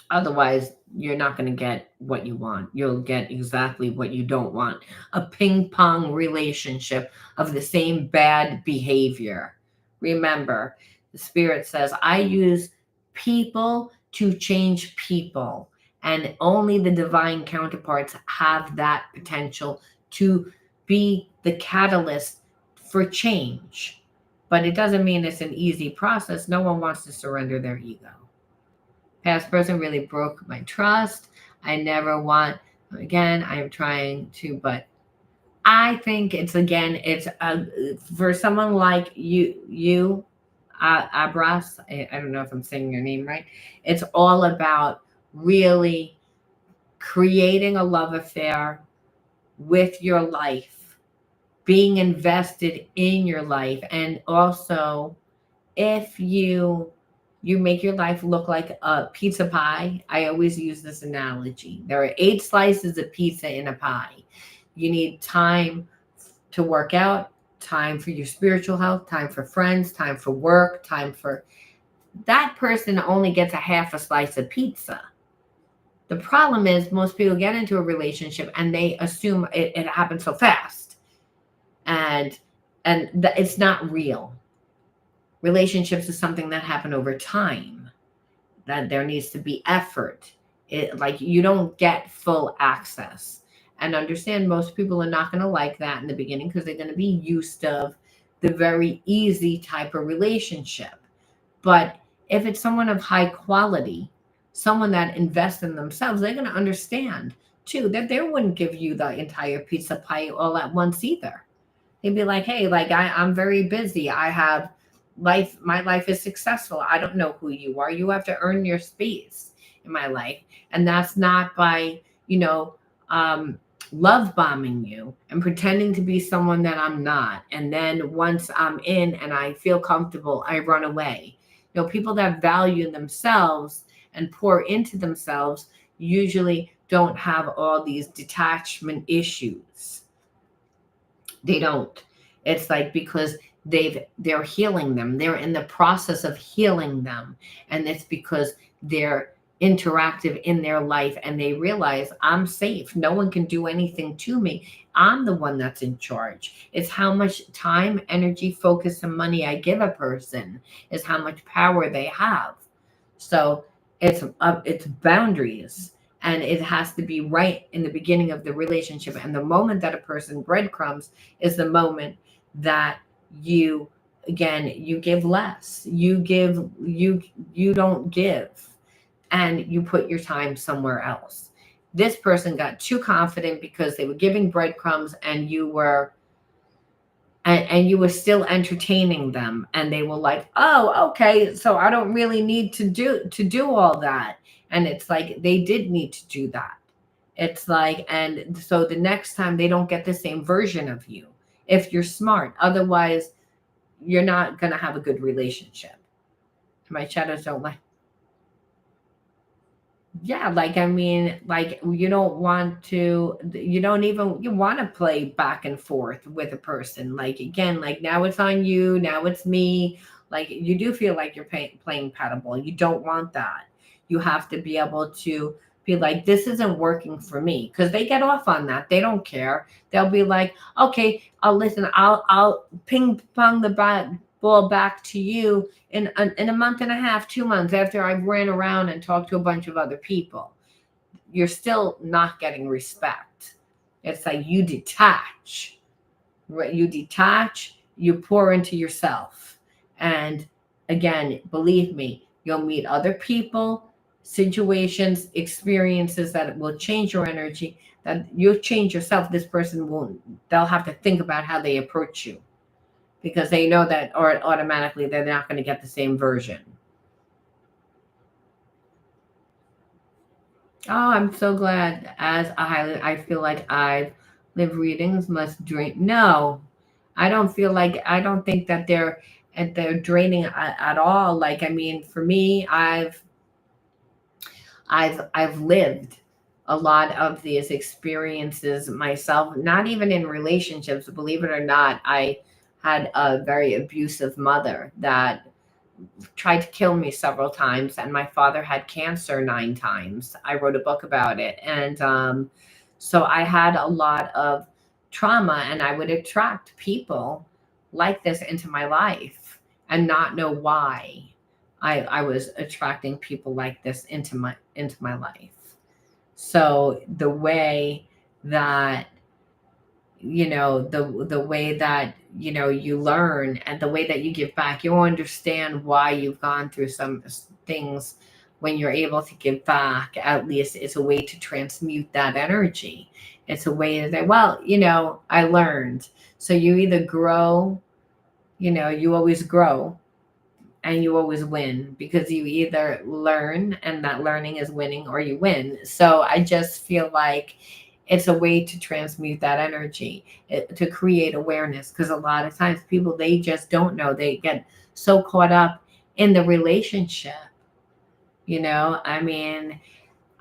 Otherwise, you're not going to get what you want. You'll get exactly what you don't want. A ping pong relationship of the same bad behavior. Remember, the Spirit says, I use people to change people. And only the divine counterparts have that potential to be the catalyst for change. But it doesn't mean it's an easy process. No one wants to surrender their ego. Past person really broke my trust. I never want, again, I'm trying to, but I think it's for someone like you, Abras, I don't know if I'm saying your name right. It's all about really creating a love affair with your life, being invested in your life. And also, if you make your life look like a pizza pie. I always use this analogy. There are 8 slices of pizza in a pie. You need time to work out, time for your spiritual health, time for friends, time for work, time for... That person only gets a half a slice of pizza. The problem is, most people get into a relationship and they assume it happens so fast. And it's not real. Relationships is something that happen over time, that there needs to be effort. Like, you don't get full access. And understand, most people are not going to like that in the beginning, because they're going to be used of the very easy type of relationship. But if it's someone of high quality, someone that invests in themselves, they're going to understand too that they wouldn't give you the entire pizza pie all at once either. They'd be like, hey, like, I'm very busy. I have life. My life is successful. I don't know who you are. You have to earn your space in my life. And that's not by, love bombing you and pretending to be someone that I'm not. And then once I'm in and I feel comfortable, I run away. People that value themselves and pour into themselves usually don't have all these detachment issues. They don't. It's like, because they're healing them. They're in the process of healing them. And it's because they're interactive in their life and they realize, I'm safe. No one can do anything to me. I'm the one that's in charge. It's how much time, energy, focus, and money I give a person is how much power they have. So it's boundaries. And it has to be right in the beginning of the relationship. And the moment that a person breadcrumbs is the moment that you give less. You don't give, and you put your time somewhere else. This person got too confident because they were giving breadcrumbs, and you were still entertaining them, and they were like, oh, okay, so I don't really need to do all that. And it's like, they did need to do that. It's like, and so the next time they don't get the same version of you if you're smart. Otherwise, you're not going to have a good relationship. My shadows don't like. yeah, like, I mean, like, you don't want to, you don't even, you want to play back and forth with a person. Like, again, like, now it's on you, now it's me. Like, you do feel like you're playing paddleball. You don't want that. You have to be able to be like, this isn't working for me, because they get off on that. They don't care. They'll be like, okay, I'll listen. I'll ping pong the ball back to you in a month and a half, 2 months after I've ran around and talked to a bunch of other people. You're still not getting respect. It's like you detach, right? You detach, you pour into yourself. And again, believe me, you'll meet other people, situations, experiences that will change your energy, that you'll change yourself. This person won't, they'll have to think about how they approach you, because they know that, or automatically they're not going to get the same version. Oh, I'm so glad. As a highly, I feel like I've lived readings must drain. No, I don't feel like, I don't think that they're draining at all. Like, I mean, for me, I've lived a lot of these experiences myself, not even in relationships. Believe it or not, I had a very abusive mother that tried to kill me several times, and my father had cancer 9 times. I wrote a book about it. And so I had a lot of trauma, and I would attract people like this into my life and not know why I was attracting people like this into my life. So the way that, the way that, you learn, and the way that you give back, you'll understand why you've gone through some things. When you're able to give back, at least it's a way to transmute that energy. It's a way to say, well, I learned. So you either grow, you always grow, and you always win, because you either learn and that learning is winning, or you win. So I just feel like it's a way to transmute that energy, to create awareness, because a lot of times people, they just don't know. They get so caught up in the relationship. I mean,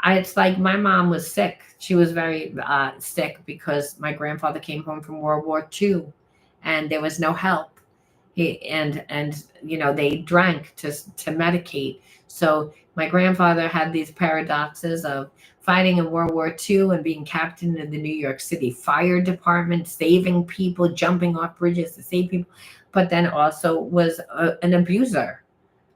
it's like my mom was sick. She was very sick because my grandfather came home from World War II, and there was no help. They drank to medicate. So my grandfather had these paradoxes of fighting in World War II and being captain of the New York City Fire Department, saving people, jumping off bridges to save people, but then also was an abuser.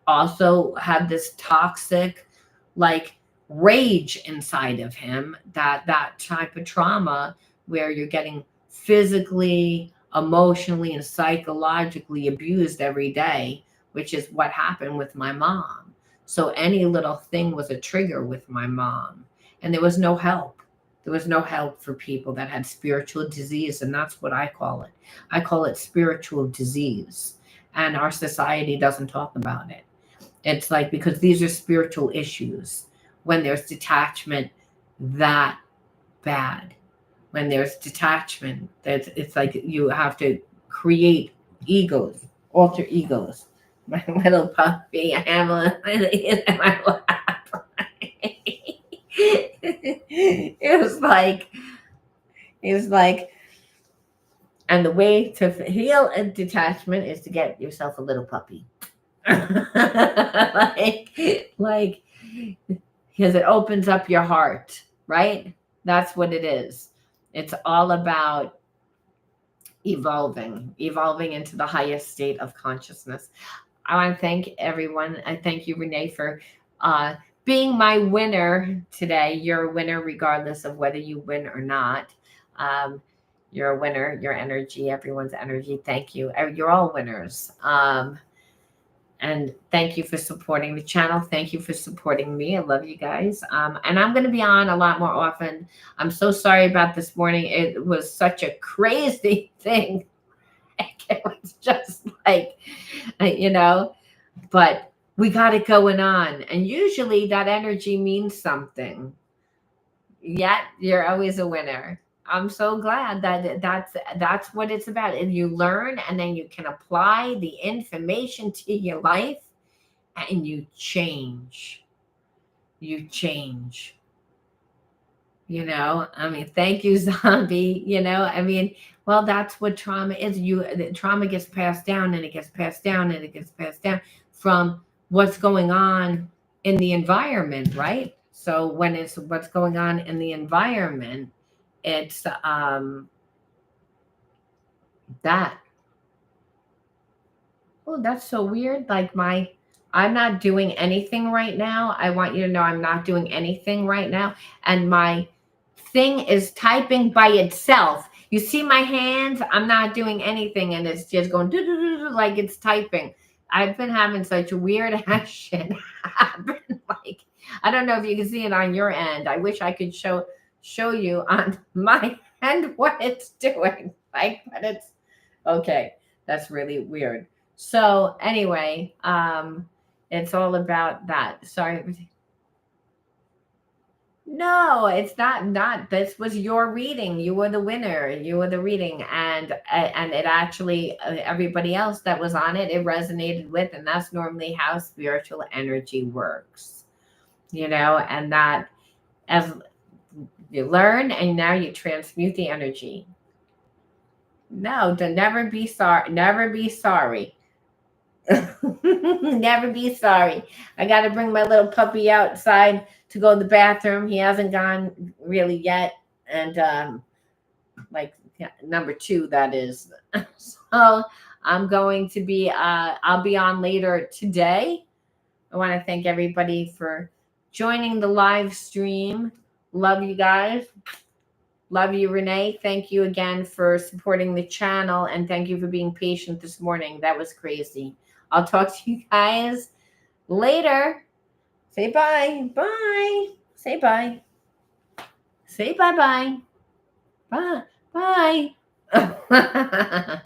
Also had this toxic, like, rage inside of him, that type of trauma where you're getting physically, emotionally, and psychologically abused every day, which is what happened with my mom. So any little thing was a trigger with my mom, and there was no help. There was no help for people that had spiritual disease, and that's what I call it. I call it spiritual disease, and our society doesn't talk about it. It's like, because these are spiritual issues. When there's detachment that bad, when there's detachment, that it's like you have to create egos, alter egos. My little puppy, I have in my lap. It was like, and the way to heal a detachment is to get yourself a little puppy. like because it opens up your heart, right? That's what it is. It's all about evolving into the highest state of consciousness. I want to thank everyone. I thank you, Renee, for uh, being my winner today. You're a winner regardless of whether you win or not. um, you're a winner. Your energy, everyone's energy, thank you. You're all winners. And thank you for supporting the channel. Thank you for supporting me. I love you guys. And I'm going to be on a lot more often. I'm so sorry about this morning. It was such a crazy thing. It was just like, you know, but we got it going on. And usually that energy means something. Yet you're always a winner. I'm so glad that that's what it's about. And you learn, and then you can apply the information to your life, and you change. you change. I mean, thank you, zombie. I mean, well, that's what trauma is. The trauma gets passed down and it gets passed down and it gets passed down from what's going on in the environment, right? So when it's what's going on in the environment, it's that. Oh, that's so weird. I'm not doing anything right now. I want you to know I'm not doing anything right now. And my thing is typing by itself. You see my hands? I'm not doing anything. And it's just going like it's typing. I've been having such weird action happen. Like, I don't know if you can see it on your end. I wish I could show you on my end what it's doing. But it's okay. That's really weird. So anyway, it's all about that. Sorry. No, it's not. This was your reading. You were the winner. You were the reading, and it actually everybody else that was on it, it resonated with, and that's normally how spiritual energy works. And that as you learn, and now you transmute the energy. No, to never be sorry. Never be sorry. Never be sorry. I got to bring my little puppy outside to go to the bathroom. He hasn't gone really yet. And like yeah, number two, that is. So I'm going to be, I'll be on later today. I want to thank everybody for joining the live stream. Love you guys. Love you, Renee. Thank you again for supporting the channel. And thank you for being patient this morning. That was crazy. I'll talk to you guys later. Say bye. Bye. Say bye. Say bye-bye. Bye. Bye.